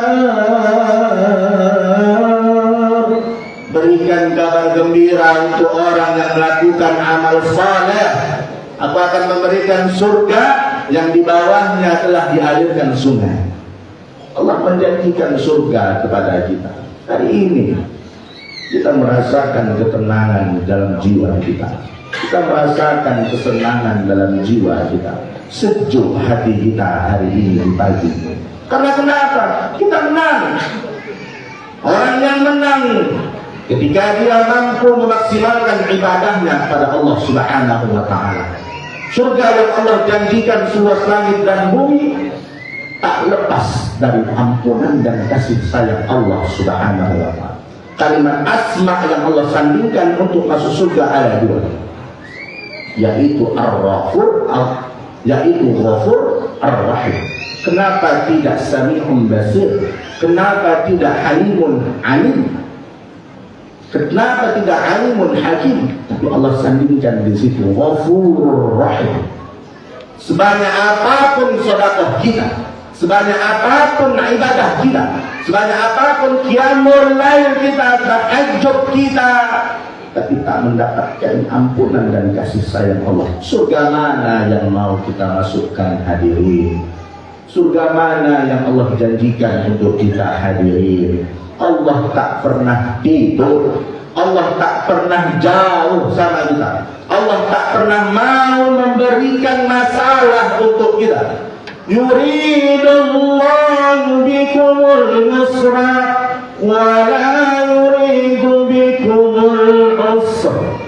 Berikan kabar gembira untuk orang yang melakukan amal saleh. Aku akan memberikan surga yang di bawahnya telah dialirkan sungai. Allah menjanjikan surga kepada kita. Hari ini kita merasakan ketenangan dalam jiwa kita. Kita merasakan kesenangan dalam jiwa kita. Sejuk hati kita hari ini di pagi ini. Karena kenapa? Kita menang. Orang yang menang ketika dia mampu memaksimalkan ibadahnya pada Allah Subhanahu wa ta'ala. Surga yang Allah janjikan seluas langit dan bumi tak lepas dari ampunan dan kasih sayang Allah Subhanahu wa ta'ala. Kalimat asma yang Allah sandingkan untuk masuk surga ada dua, yaitu Ar-Ghafur, yaitu Ghafur Ar-Rahim. Kenapa tidak Sami'un Basir? Kenapa tidak Halimun Alim? Kenapa tidak Alimun Hakim? Tapi Allah sandingkan di situ Ghafurur Rahim. Sebanyak apapun sedekah kita, sebanyak apapun ibadah kita, sebanyak apapun qiyamul lail kita, tahajud kita, tapi tak mendapatkan ampunan dan kasih sayang Allah. Surga mana yang mau kita masukkan hadirin? Surga mana yang Allah janjikan untuk kita hadirin? Allah tak pernah tidur, Allah tak pernah jauh sama kita, Allah tak pernah mau memberikan masalah untuk kita. Yuridullahu bikumul yusra wa la yuridu bikumul usra.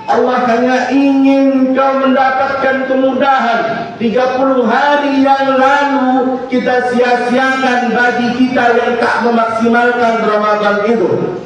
Allah hanya ingin kau mendapatkan kemudahan. 30 hari yang lalu kita sia-siakan bagi kita yang tak memaksimalkan Ramadan itu.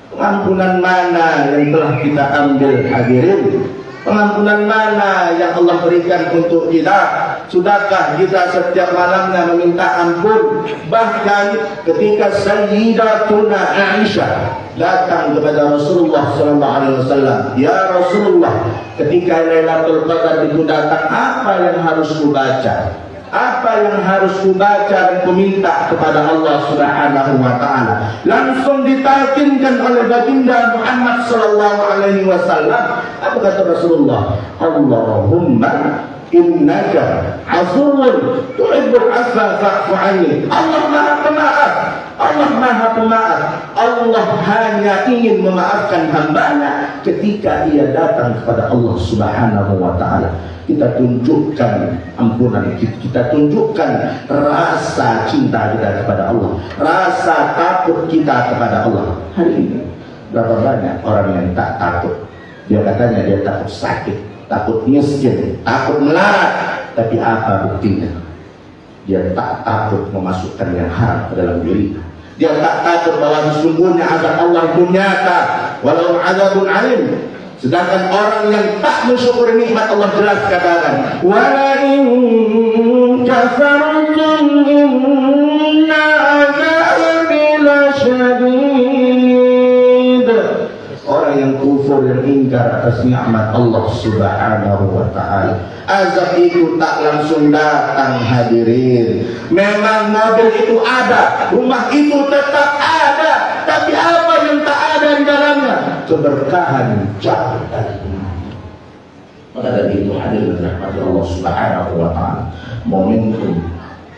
Pengampunan mana yang telah kita ambil hadirin? Pengampunan mana yang Allah berikan untuk kita? Sudahkah kita setiap malamnya meminta ampun? Bahkan ketika Sayyidatuna Aisyah datang kepada Rasulullah SAW, ya Rasulullah, ketika Lailatul Qadar itu datang, apa yang harus kubaca? Apa yang harus kubaca dan kuminta kepada Allah Subhanahu wa ta'ala? Langsung ditalkinkan oleh baginda Muhammad SAW. Apa kata Rasulullah? Allahumma innaka afuwun tuhibbul afwa fa'fu anni. Allah Maha Pemaaf. Allah Maha Pemaaf. Allah hanya ingin memaafkan hambanya ketika ia datang kepada Allah Subhanahu wa ta'ala. Kita tunjukkan ampunan, kita tunjukkan rasa cinta kita kepada Allah, rasa takut kita kepada Allah. Hari ini berapa banyak orang yang tak takut? Dia katanya dia takut sakit, takut miskin, takut melarat. Tapi apa buktinya? Dia tak takut memasukkan yang haram ke dalam diri. Dia tak takut bahwa sesungguhnya azab Allah itu nyata, walau azabun alim. Sedangkan orang yang tak mensyukuri nikmat Allah jelas katakan, wala in kafartum inna azabi lasyadid. Orang yang kufur, yang ingkar atas nikmat Allah Subhanahu wa ta'ala, azab itu tak langsung datang hadirin. Memang mobil itu ada, rumah itu tetap ada, tapi apa yang tak ada di dalamnya? Keberkahan jauh dari ini. Maka dari itu hadir rahmat Allah Subhanahu wa ta'ala, momentum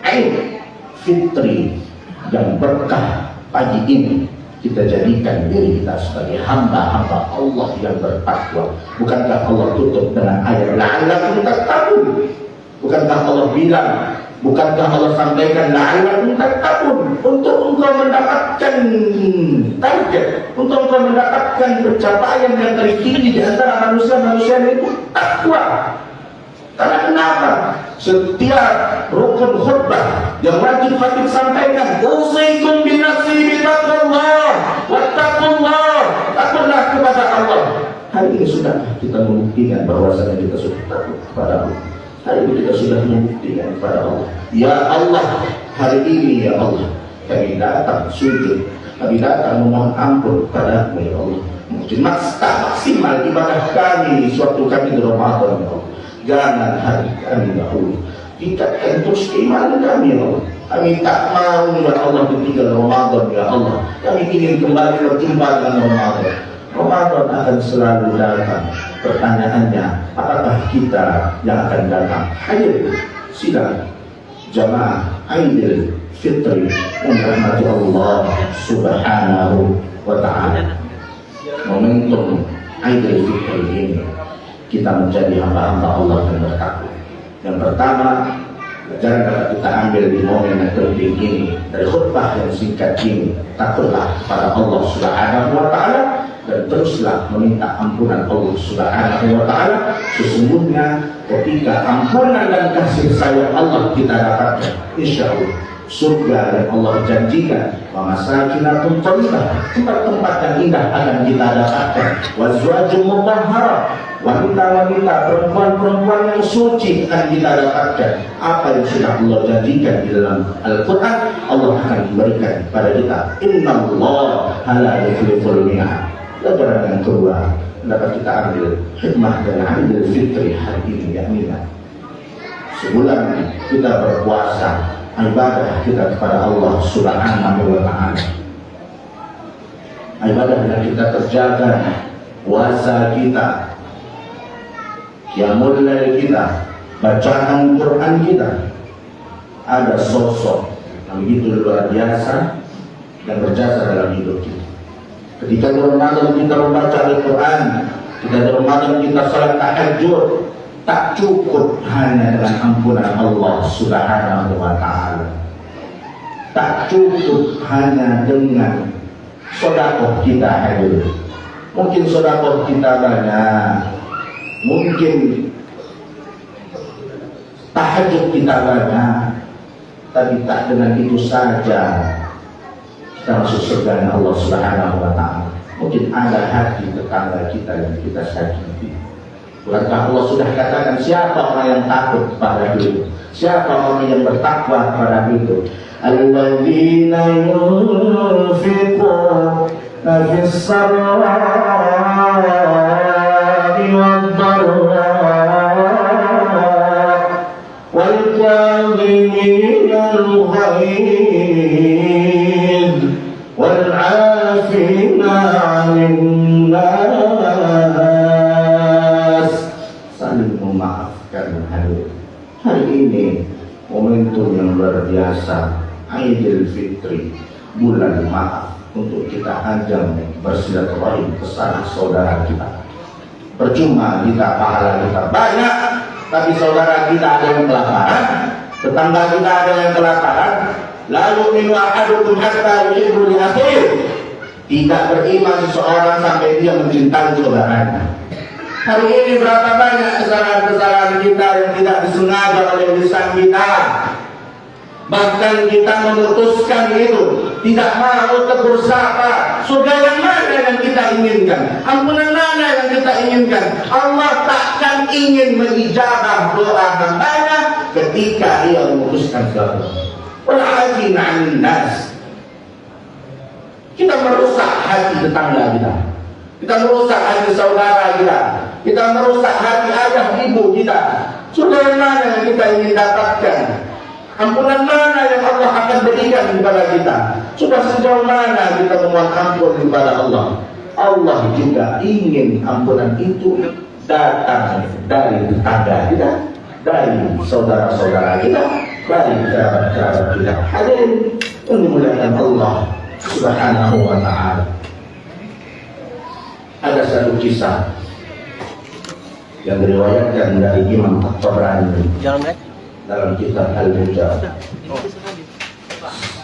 Aid Fitri yang berkah pagi ini kita jadikan diri kita sebagai hamba-hamba Allah yang bertakwa. Bukankah Allah tutup dengan ayat la'allakum tattaqun? Bukankah Allah bilang Bukankah Allah sampaikan la'allakum tattaqun, untuk engkau mendapatkan target, untuk engkau mendapatkan pencapaian yang tertinggi di antara manusia-manusia itu takwa. Karena kenapa? Setiap rukun khutbah yang wajib khatib sampaikan, usikum binafsi bitaqwallah wattaqullah, takutlah kepada Allah. Hari ini sudah kita membuktikan bahwasanya kita sudah takut kepada Allah. Hari ini kita sudah membuktikan kepada Allah. Ya Allah, hari ini ya Allah, kami datang sujud, kami datang memohon ampun kepada-Mu ya Allah. Mungkin maksimal ibadah kami suatu kami di Ramadan ya Allah. Jangan hari kami dahulu. Tingkatkan terus keimanan kami ya Allah. Kami tak mau ya Allah ditinggal Ramadan ya Allah. Kami ingin kembali berjumpa dengan Ramadan. Ramadan akan selalu datang. Pertanyaannya, apakah kita yang akan datang? Hadir sidang jamaah Aidil Fitri yang dirahmati Allah Subhanahu wa ta'ala. Momentum Aidil Fitri ini kita menjadi hamba-hamba Allah yang bertakwa. Yang pertama, pelajaran dapat kita ambil di momen yang penting ini dari khutbah yang singkat ini, takutlah kepada Allah Subhanahu wa ta'ala dan teruslah meminta ampunan Allah Subhanahu wa ta'ala. Sesungguhnya ketika ampunan dan kasih sayang Allah kita dapatkan, insya Allah surga yang Allah janjikan, wa masakinatun thayyibah, tempat-tempat yang indah akan kita dapatkan, wa azwajun mutahharah, wanita-wanita, perempuan-perempuan yang suci akan kita dapatkan. Apa yang sudah Allah janjikan di dalam Al-Quran, Allah akan berikan kepada kita. Innallaha la yukhliful mi'ad. Pelajaran yang kedua dapat kita ambil hikmah dan Aidil Fitri hari ini, yakni sebulan kita berpuasa, ibadah kita kepada Allah Subhanahu wa ta'ala, ibadah yang kita terjaga, puasa kita, qiyamul lail kita, bacaan Quran kita. Ada sosok yang begitu luar biasa dan berjasa dalam hidup kita. Ketika di Ramadan kita membaca Al-Quran, ketika di Ramadan kita salat tahajud, tak cukup hanya dengan ampunan Allah Subhanahu wa ta'ala. Tak cukup hanya dengan sedekah kita hadir. Mungkin sedekah kita banyak, mungkin tahajud kita banyak, tapi tak dengan itu saja kita masuk surga Allah Subhanahu wa ta'ala. Mungkin ada hati tetangga kita yang kita sakiti. Bukankah Allah sudah katakan siapa orang yang takut kepada itu? Siapa orang yang bertakwa kepada itu? Alladzina yunfiquna fis sarra'i wad-dharra'i wal kadhimina al-ghaidh wal 'afina 'anil nas. Saling memaafkan hadir. Hari ini momentum yang luar biasa, Aidil Fitri, bulan maaf, untuk kita ajang bersilaturahim ke sanak saudara kita. Percuma kita pahala kita banyak, tapi saudara kita ada yang kelaparan, tetangga kita ada yang kelaparan. Lalu minu ahadukum hatta yuhibbu li akhihi. Tidak beriman seseorang sampai dia mencintai saudaranya. Hari ini berapa banyak kesalahan-kesalahan kita yang tidak disengaja oleh lisan kita. Bahkan kita memutuskan itu, tidak mau tegur sapa. Surga yang mana yang kita inginkan? Ampunan mana yang kita inginkan? Allah takkan ingin mengijabah doa hambanya ketika ia memutuskan sesuatu. Wal'afina 'anil nas. Kita merusak hati tetangga kita. Kita merusak hati saudara kita. Kita merusak hati ayah ibu kita. Surga mana yang kita ingin dapatkan? Ampunan mana yang Allah akan berikan kepada kita? Sudah sejauh mana kita memohon ampun kepada Allah? Allah juga ingin ampunan itu datang dari tetangga kita, dari saudara-saudara kita, dari kerabat-kerabat kita. Hadirin yang dimuliakan Allah Subhanahu wa ta'ala. Ada satu kisah yang diriwayatkan dari Imam At-Tabrani dalam kitab Al-Mujad,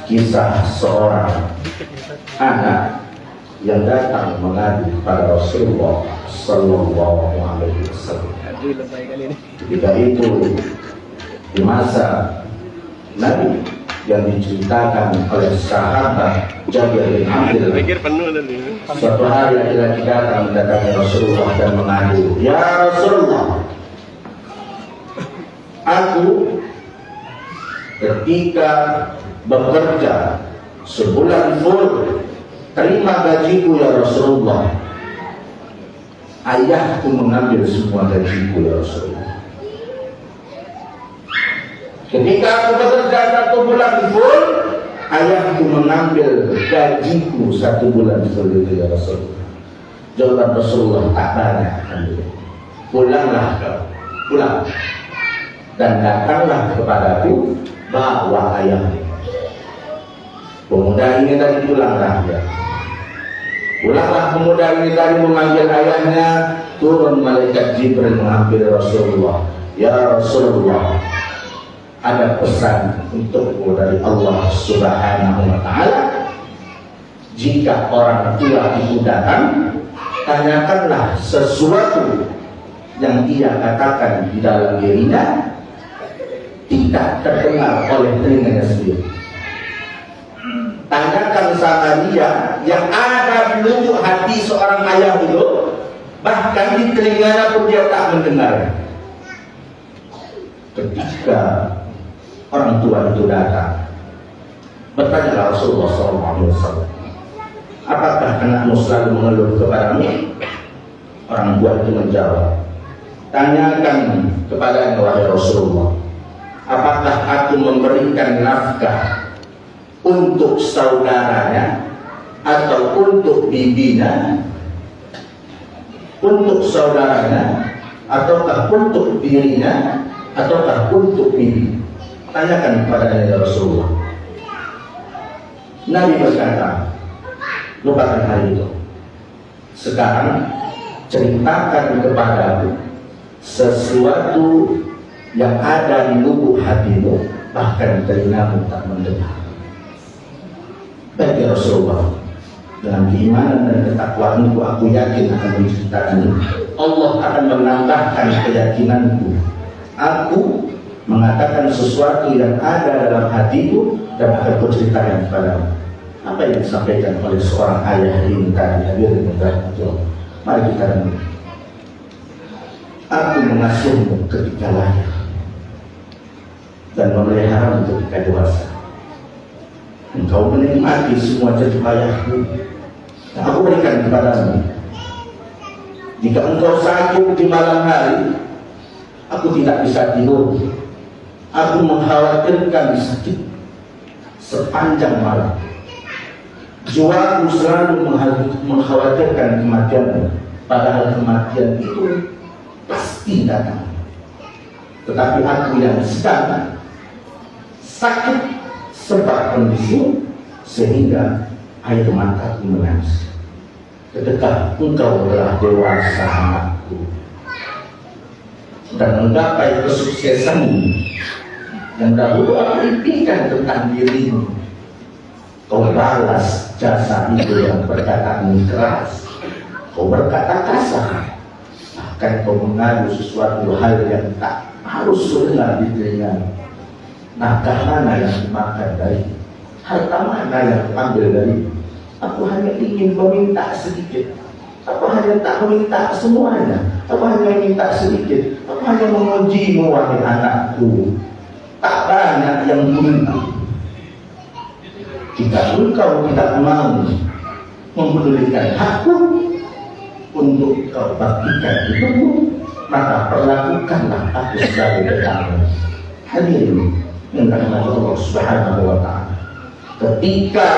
kisah seorang anak yang datang mengadu kepada Rasulullah Sallallahu Alaihi Wasallam. Ketika itu di masa Nabi yang diceritakan oleh sahabat Jabir bin Abdullah, suatu hari laki-laki datang mendatangi Rasulullah dan mengadu, "Ya Rasulullah, aku ketika bekerja sebulan full terima gajiku ya Rasulullah, ayahku mengambil semua gajiku ya Rasulullah. Ketika aku bekerja 1 bulan full, ayahku mengambil gajiku 1 bulan full itu ya Rasulullah." Jawaban Rasulullah, "Tak banyak, pulanglah kau, pulang dan datanglah kepadaku bawa ayahmu." Pemuda ini tadi pulanglah dia. Pulanglah pemuda ini tadi memanggil ayahnya, turun malaikat Jibril mengambil Rasulullah. "Ya Rasulullah, ada pesan untukmu dari Allah Subhanahu wa Ta'ala. Jika orang tua itu datang, tanyakanlah sesuatu yang ia katakan di dalam dirinya tidak terdengar oleh telinganya sendiri. Tanyakan sama dia yang ada di lubuk hati seorang ayah itu, bahkan di telinganya pun dia tak mendengar." Ketika orang tua itu datang, bertanya Rasulullah SAW, "Apakah anakmu selalu mengeluh kepadamu?" Orang tua itu menjawab, "Tanyakan kepada wahai Rasulullah, apakah aku memberikan nafkah untuk saudaranya atau untuk bibinya, untuk saudaranya ataukah untuk dirinya ataukah untuk bibi? Tanyakan kepada Rasulullah." Nabi berkata, "Lupakan hal itu. Sekarang ceritakan kepadaku sesuatu yang ada di lubuk hatimu, bahkan telingamu tak mendengar." Bagi Rasulullah, dengan keimanan dan ketakwaanku, aku yakin akan menceritakan ini. Allah akan menambahkan keyakinanku. Aku mengatakan sesuatu yang ada dalam hatiku dan akan kuceritakan kepadamu. Apa yang disampaikan oleh seorang ayah ini tadi, hadirin berbahagia. Mari kita renung. Aku mengasuhmu ketika lahir dan memeliharamu ketika dewasa. Engkau menikmati semua jerih payahku yang aku berikan kepadamu. Jika engkau sakit di malam hari, aku tidak bisa tidur. Aku mengkhawatirkan sakit sepanjang malam. Jiwaku selalu mengkhawatirkan kematianmu, padahal kematian itu pasti datang. Tetapi aku yang sedang sakit sebab kondisi, sehingga air mataku menangis. Ketika engkau telah dewasa anakku dan menggapai kesuksesanmu yang dahulu aku impikan tentang dirimu, kau balas jasa itu yang perkataan keras, kau berkata kasar, bahkan kau mengadu sesuatu hal yang tak harus dengar di telinga. Nafkah mana yang dimakan dari, harta mana yang diambil dari? Aku hanya ingin meminta sedikit. Aku hanya tak meminta semuanya. Aku hanya minta sedikit. Aku hanya mengujimu wahai anakku. Tak banyak yang minta. Jika engkau tidak mau mempedulikan hakku untuk kau baktikan hidupmu, maka perlakukanlah aku sebagai tetangga. Hadirin yang dirahmati Allah Subhanahu wa Ta'ala, ketika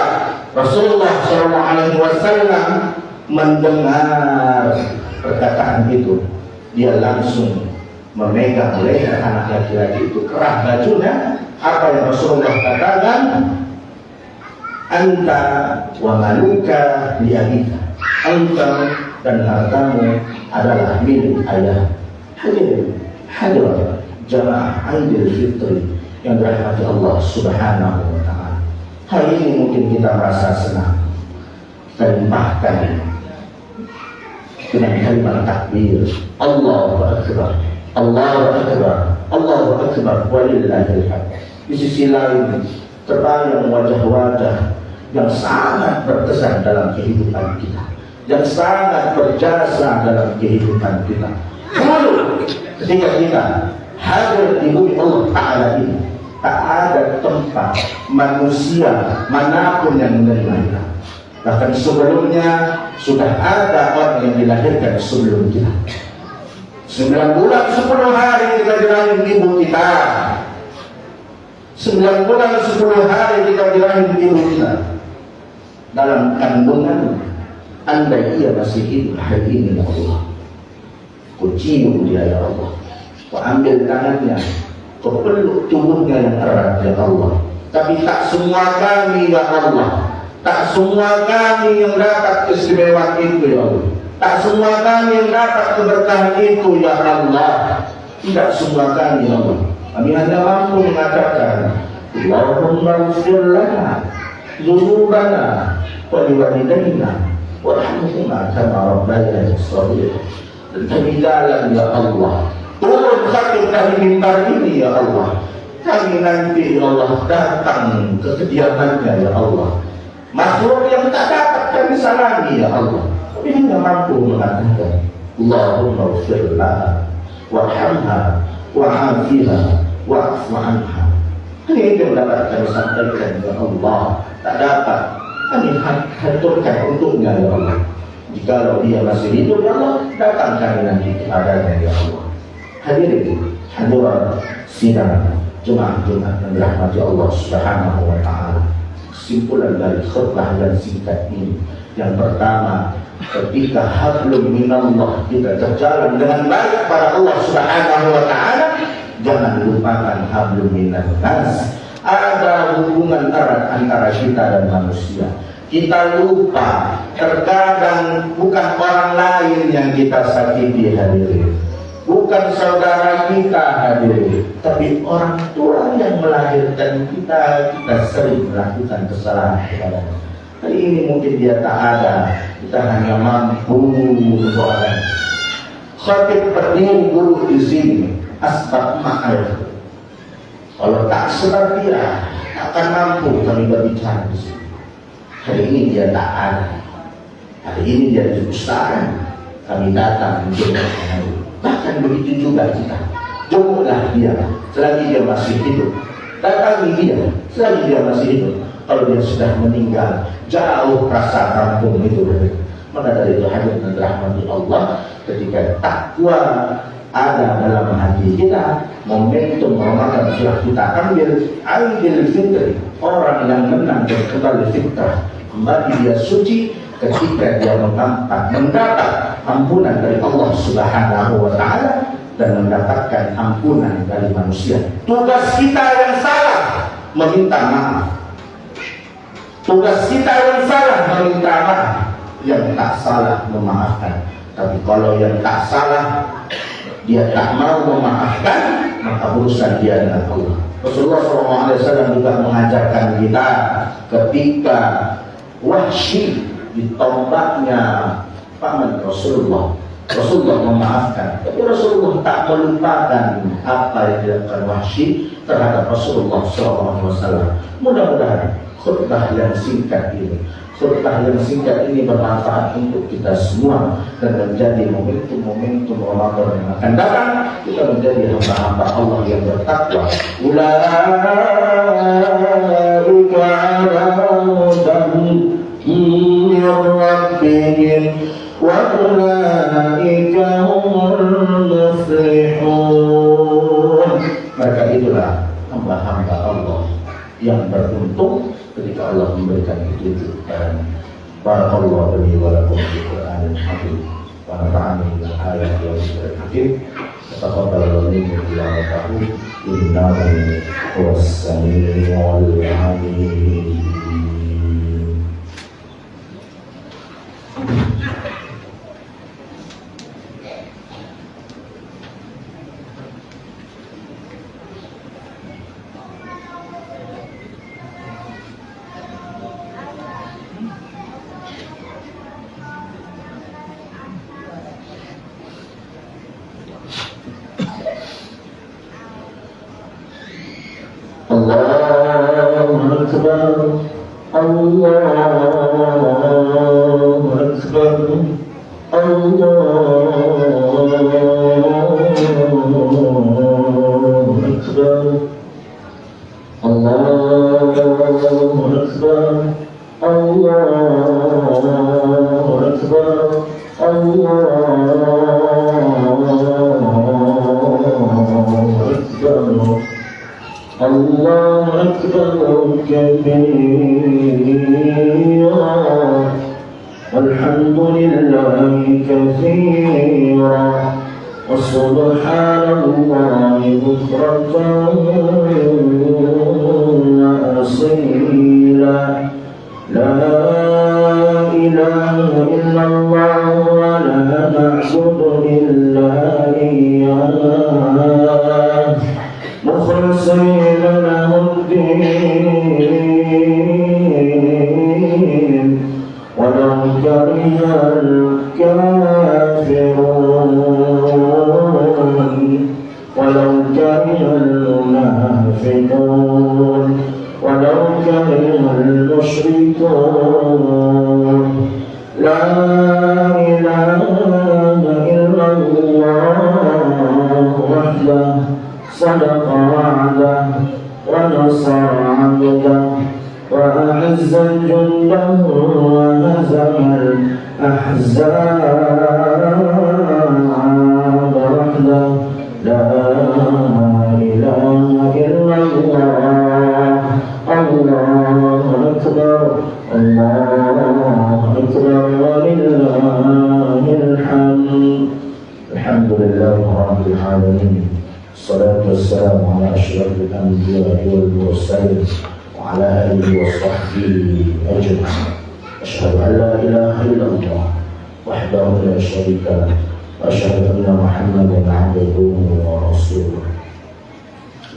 Rasulullah SAW mendengar perkataan itu, dia langsung memegang leher anak laki-laki itu, kerah bajunya. Apa yang Rasulullah katakan? "Anta wa maluka li abika." Engkau dan hartamu adalah milik ayah. Hadirin, jamaah Aidil Fitri yang dirahmati Allah Subhanahu wa Ta'ala. Hari ini mungkin kita merasa senang, kita limpahkan dengan kalimat takbir, Allahu Akbar, Allahu Akbar, Allahu Akbar, walillahil hamd. Di sisi lain terbayang wajah-wajah yang sangat berkesan dalam kehidupan kita, yang sangat berjasa dalam kehidupan kita. Lalu ketika kita hadir di bumi Allah Ta'ala ini, tak ada tempat manusia manapun yang menerima kita. Bahkan sebelumnya sudah ada orang yang dilahirkan sebelum kita. 9 bulan 10 hari kita di rahim ibu kita. 9 bulan 10 hari kita di rahim ibu kita. Dalam kandungan, andai ia masih hidup hari ini, ya Allah, ku cium dia, ya Allah, ku ambil tangannya, ku peluk tubuhnya yang erat, ya Allah. Tapi tak semua kami, ya Allah, tak semua kami yang dapat keistimewaan itu, ya Allah. Tak semua kami yang dapat keberkahan itu, ya Allah. Tidak semua kami, ya Allah. Kami hanya mampu mengatakan, Allahumma ighfir lana dzunubana wa liwalidayna warhamhuma kama rabbayana shaghira. Dan kami jalan, ya Allah, turun khatib dari mimbar ini, ya Allah. Kami nanti, ya Allah, datang ke kediamannya, ya Allah. Makhluk yang tak dapat kami salami, ya Allah. Tapi hanya mampu mengatakan, Allahumma ighfir lana warhamha wa'afiha wa'fu anha. Hanya itu yang dapat kami sampaikan, ya Allah. Tak dapat kami haturkan untuknya, ya Allah. Jikalau dia masih hidup, ya Allah, datang kami nanti kepadanya, ya Allah. Hadirin hadirat sidang Jumat-Jumat yang dirahmati Allah Subhanahu wa Ta'ala. Kesimpulan dari khutbah yang singkat ini, yang pertama, ketika hablum minallah kita berjalan dengan baik pada Allah Subhanahu wa Ta'ala, jangan lupakan hablum minannas. Ada hubungan erat antara kita dan manusia. Kita lupa, terkadang bukan orang lain yang kita sakiti, hadirin, bukan saudara kita, hadirin, tapi orang tua yang melahirkan kita. Kita sering melakukan kesalahan kepadanya. Hari ini mungkin dia tak ada, kita hanya mampu mendoakan. Khatib berdiri dulu di sini, asbab ma'rif. Kalau tak sebab dia, akan mampu kami berbicara di sini. Hari ini dia tak ada. Hari ini dia diusahakan, kami datang untuk mengenai. Bahkan begitu juga kita. Jemputlah dia selagi dia masih hidup. Datangi dia selagi dia masih hidup. Kalau dia sudah meninggal, jauh rasa kampung itu. Maka dari itu hadir dan rahmati Allah, ketika takwa ada dalam hati kita, momentum Ramadan sudah kita ambil. Aidil Fitri, orang yang menang dan kembali fitrah, kembali dia suci ketika dia mendapat ampunan dari Allah Subhanahu wa Ta'ala dan mendapatkan ampunan dari manusia. Tugas kita yang salah meminta maaf. Tugas kita yang salah meminta maaf, yang tak salah memaafkan. Tapi kalau yang tak salah dia tak mau memaafkan, maka urusan dia dengan Allah. Rasulullah SAW juga mengajarkan kita ketika Wahsy ditombaknya paman Rasulullah, Rasulullah memaafkan, tapi Rasulullah tak melupakan apa yang dilakukan Wahsy terhadap Rasulullah SAW. Mudah-mudahan khutbah yang singkat ini bermanfaat untuk kita semua dan menjadi momentum Ramadan yang akan datang. Kita menjadi hamba-hamba Allah yang bertakwa. Ulaika ala hudan min rabbihim wa ulaika humul muflihun. Mereka itulah hamba-hamba Allah yang beruntung ketika Allah memberikan petunjuk kepadanya. Barakallahu li wa lakum fil Qur'anil Hakim wa nafa'ani bil ayati wal dhikril hakim. Taqabbalallahu minni tilawatahu innahu huwas samiul 'alim. أكبر الله أكبر الله أكبر الله أكبر الله أكبر كبيرا والحمد لله كثيرا وسبحان الله بكرة وأصيلا لا إله إلا الله ولا نعبد إلا إياه مخلصين له الدين ولو كره الكافرون ولو كره المنافقون ولو كره المشركون لا إله إلا الله وحده صدق وعده ونصر عبده وأعز جنده وهزم الأحزاب وحده لا إله إلا الله الله أكبر الله أكبر ولله الحمد الحمد لله رب العالمين الصلاة والسلام على أشرف الأنبياء والمرسلين وعلى آله وصحبه أجمعين أشهد أن لا إله إلا الله وحده لا شريك له وأشهد أن محمدا عبده ورسوله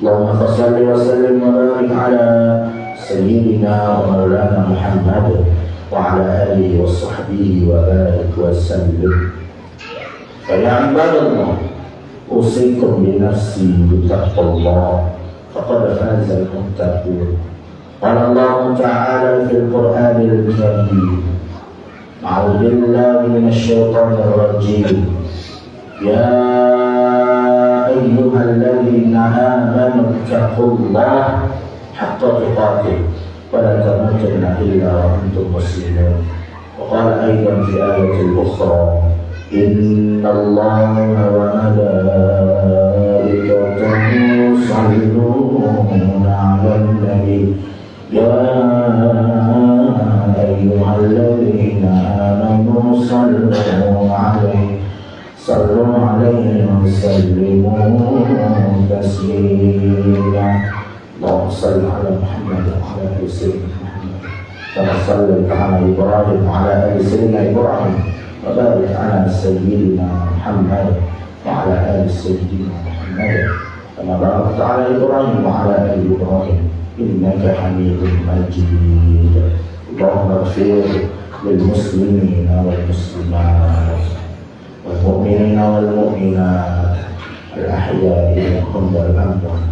اللهم صل وسلم وبارك على سيدنا ومولانا محمد وعلى آله وصحبه وبارك وسلم فيا عباد الله أوصيكم بنفسي بتقوى الله فقد فاز المتقون قال الله تعالى في القرآن الكريم أعوذ بالله من الشيطان الرجيم يا أيها الذين آمنوا اتقوا الله حق تقاته ولا تموتن إلا وأنتم مسلمون وقال أيضا في آية أخرى إن الله وملائكته يصلون على النبي يا أيها الذين آمنوا صلوا عليه وسلموا تسليما اللهم صل على محمد وعلى آل سيدنا محمد كما صليت على إبراهيم وعلى آل سيدنا إبراهيم وبارك على سيدنا محمد وعلى آل سيدنا محمد كما باركت على إبراهيم وعلى آل إبراهيم إنك حميد مجيد اللهم اغفر للمسلمين والمسلمات والمؤمنين والمؤمنات الأحياء منهم والأموات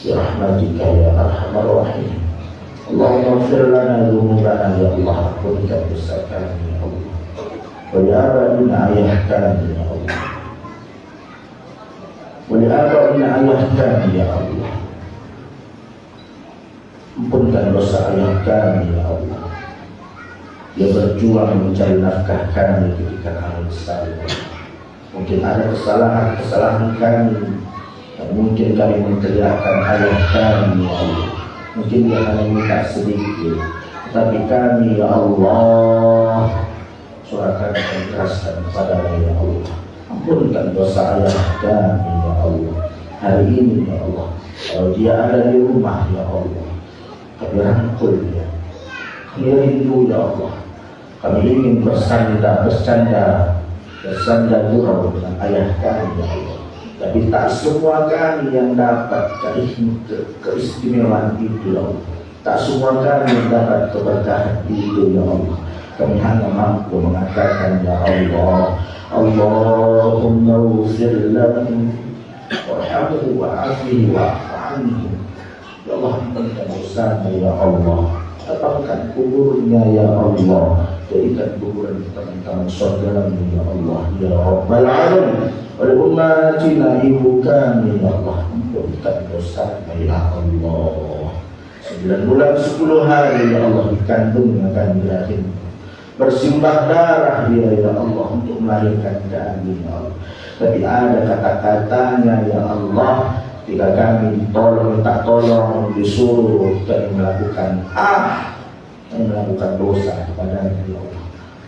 برحمتك يا أرحم الراحمين اللهم اغفر لنا ذنوبنا يا الله كنت بسكان يا الله ولآبائنا أيهتان يا الله ولآبائنا أيهتان يا الله ampunkan dosa ayah kami ya Allah. Dia berjuang mencari nafkah kami ketika kami besar. Mungkin ada kesalahan kami, dan mungkin kami menteriakkan ayah kami ya Allah. Mungkin dia hanya minta sedikit, tapi kami ya Allah surahkan dan keraskan kepada-Nya ya Allah. Ampunkan dosa ayah kami ya Allah. Hari ini ya Allah, kalau dia ada di rumah ya Allah, kami rangkul dia, kami rindu ya Allah, kami ingin bersandar gurau dengan ayah kami ya Allah. Tapi tak semua kami yang dapat keistimewaan itu ya Allah. Tak semua kami yang dapat keberkahan itu ya Allah. Kami hanya mampu mengatakan ya Allah, Allahumma ghfir lahu warhamhu wa'afihi wa'fu anhu. Ya Allah, ampunkan dosa dosanya ya Allah. Lapangkan kuburnya ya Allah. Jadikan kuburan teman-teman saudara ya Allah ya Rabbal Alamin. Oleh umatina ibu kami ya Allah, ampunkan dosanya ya Allah. 9 bulan 10 hari ya Allah dikandung akan berakhir. Bersimbah darah dia ya Allah untuk melahirkan kami ya Allah. Tapi ada kata-katanya ya Allah, ketika kami ditolong, minta tolong, disuruh kami melakukan dosa kepadanya ya Allah.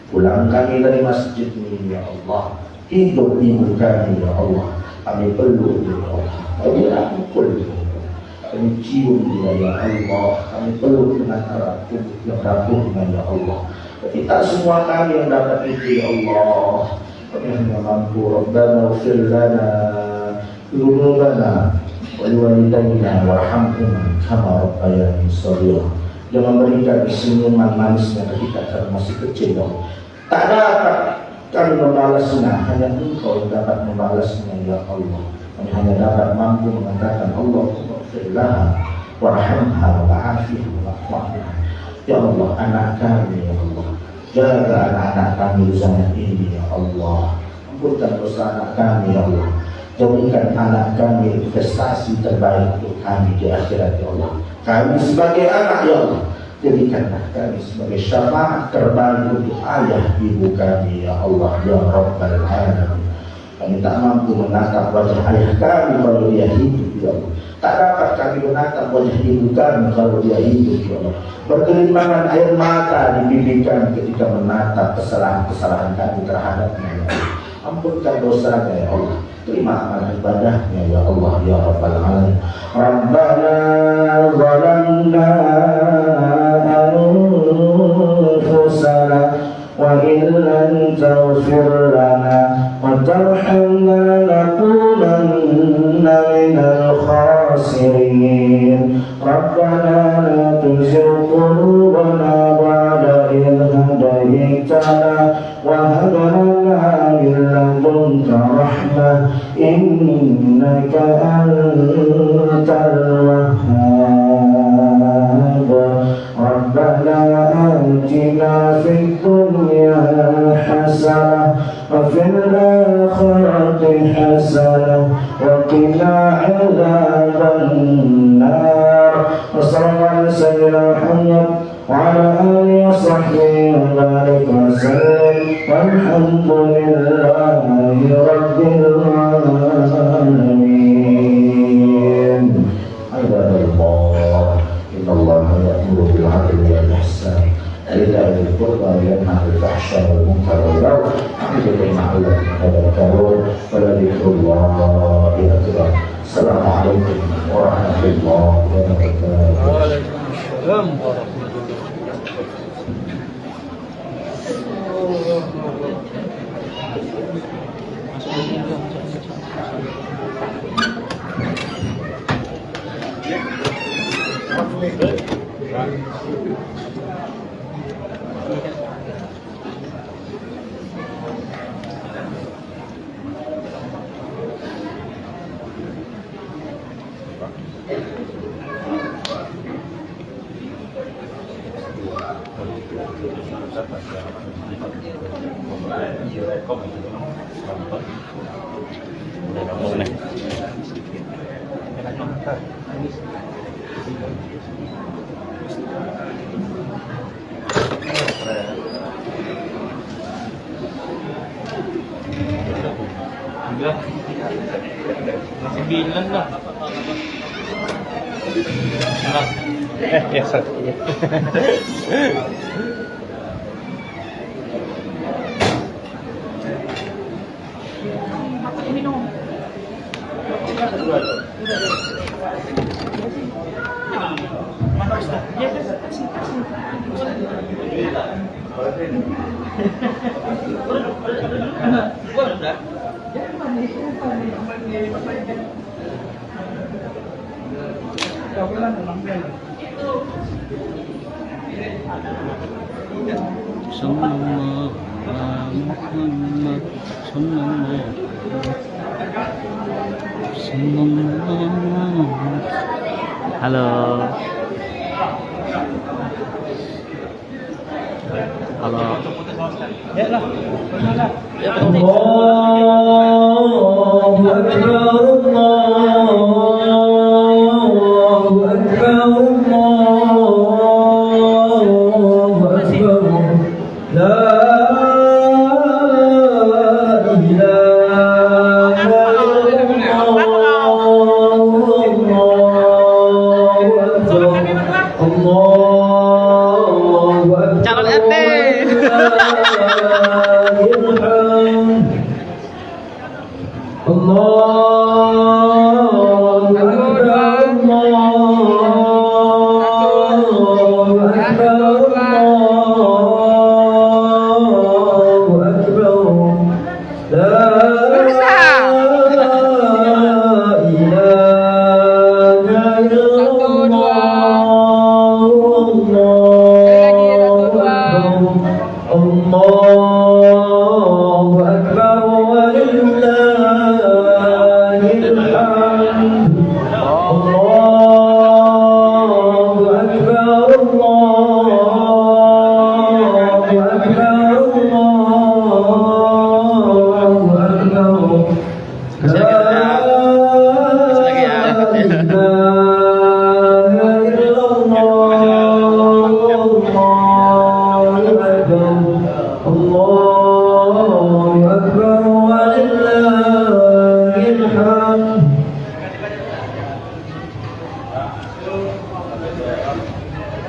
Pulang kami dari masjid ini ya Allah, hidup ibu kami ya Allah, kami peluk ya Allah, kami rangkul ya Allah, kami cium dia ya Allah, kami peluk dengan erat tubuh yang rapuhnya ya Allah. Kita semua kami yang dapat itu ya Allah, kami hanya mampu. Rabbana ighfir lana dzunubana wa liwalidayna warhamhum kama rabbayani shaghira. Jangan berikan senyuman manisnya ketika kami masih kecil ya Allah. Tak dapat kami membalasnya, hanya Engkau yang dapat membalasnya ya Allah. Kami hanya dapat mampu mengatakan Allahumma ighfir laha warhamha wa'afiha wa'fu'anha. Ya Allah, anak kami ya Allah, jaga anak-anak kami di zaman ini ya Allah. Ampunkan dosa anak kami ya Allah. Jadikan anak kami investasi terbaik untuk kami di akhirat ya Allah. Kami sebagai anak ya Allah, jadikanlah kami sebagai syafaat terbaik untuk ayah ibu kami ya Allah ya Rabbal Alamin. Kami tak mampu menatap wajah ayah kami kalau dia hidup ya Allah. Tak dapat kami menatap wajah ibu kami kalau dia hidup ya Allah. Berkelimpangan air mata di pipi kami ketika menatap kesalahan-kesalahan kami terhadapnya ya Allah. Ampunkan dosanya ya Allah. Terima amal ibadahnya ya Allah ya Rabbal Alamin. Rabbana zalamna anfusana wa illam taghfir lana wa tarhamna lanakunanna minal khasirin. Rabbana la tuzigh qulubana ba'da idh hadaytana wa hab lana min ladunka rahmah innaka antal wahhab. Rabbana atina fid dunya hasanah wa fil akhirati hasanah wa qina adzaban nar. Wassallallahu ala sayyidina Muhammad wa ala alihi wa sahbihi wa barik wa sallam walhamdulillahi rabbil alamin. Ibadallah, innallaha ya'muru bil 'adli wal ihsan wa ita'i dzil qurba wa yanha 'anil fahsya'i wal munkari wal baghi ya'idhukum la'allakum tadhakkarun. Wa la dzikrullahi akbar. Assalamualaikum warahmatullahi wabarakatuh. Waalaikumsalam. Masih bilang lah. Yes, sir. Halo. Allahu Akbar, Allahu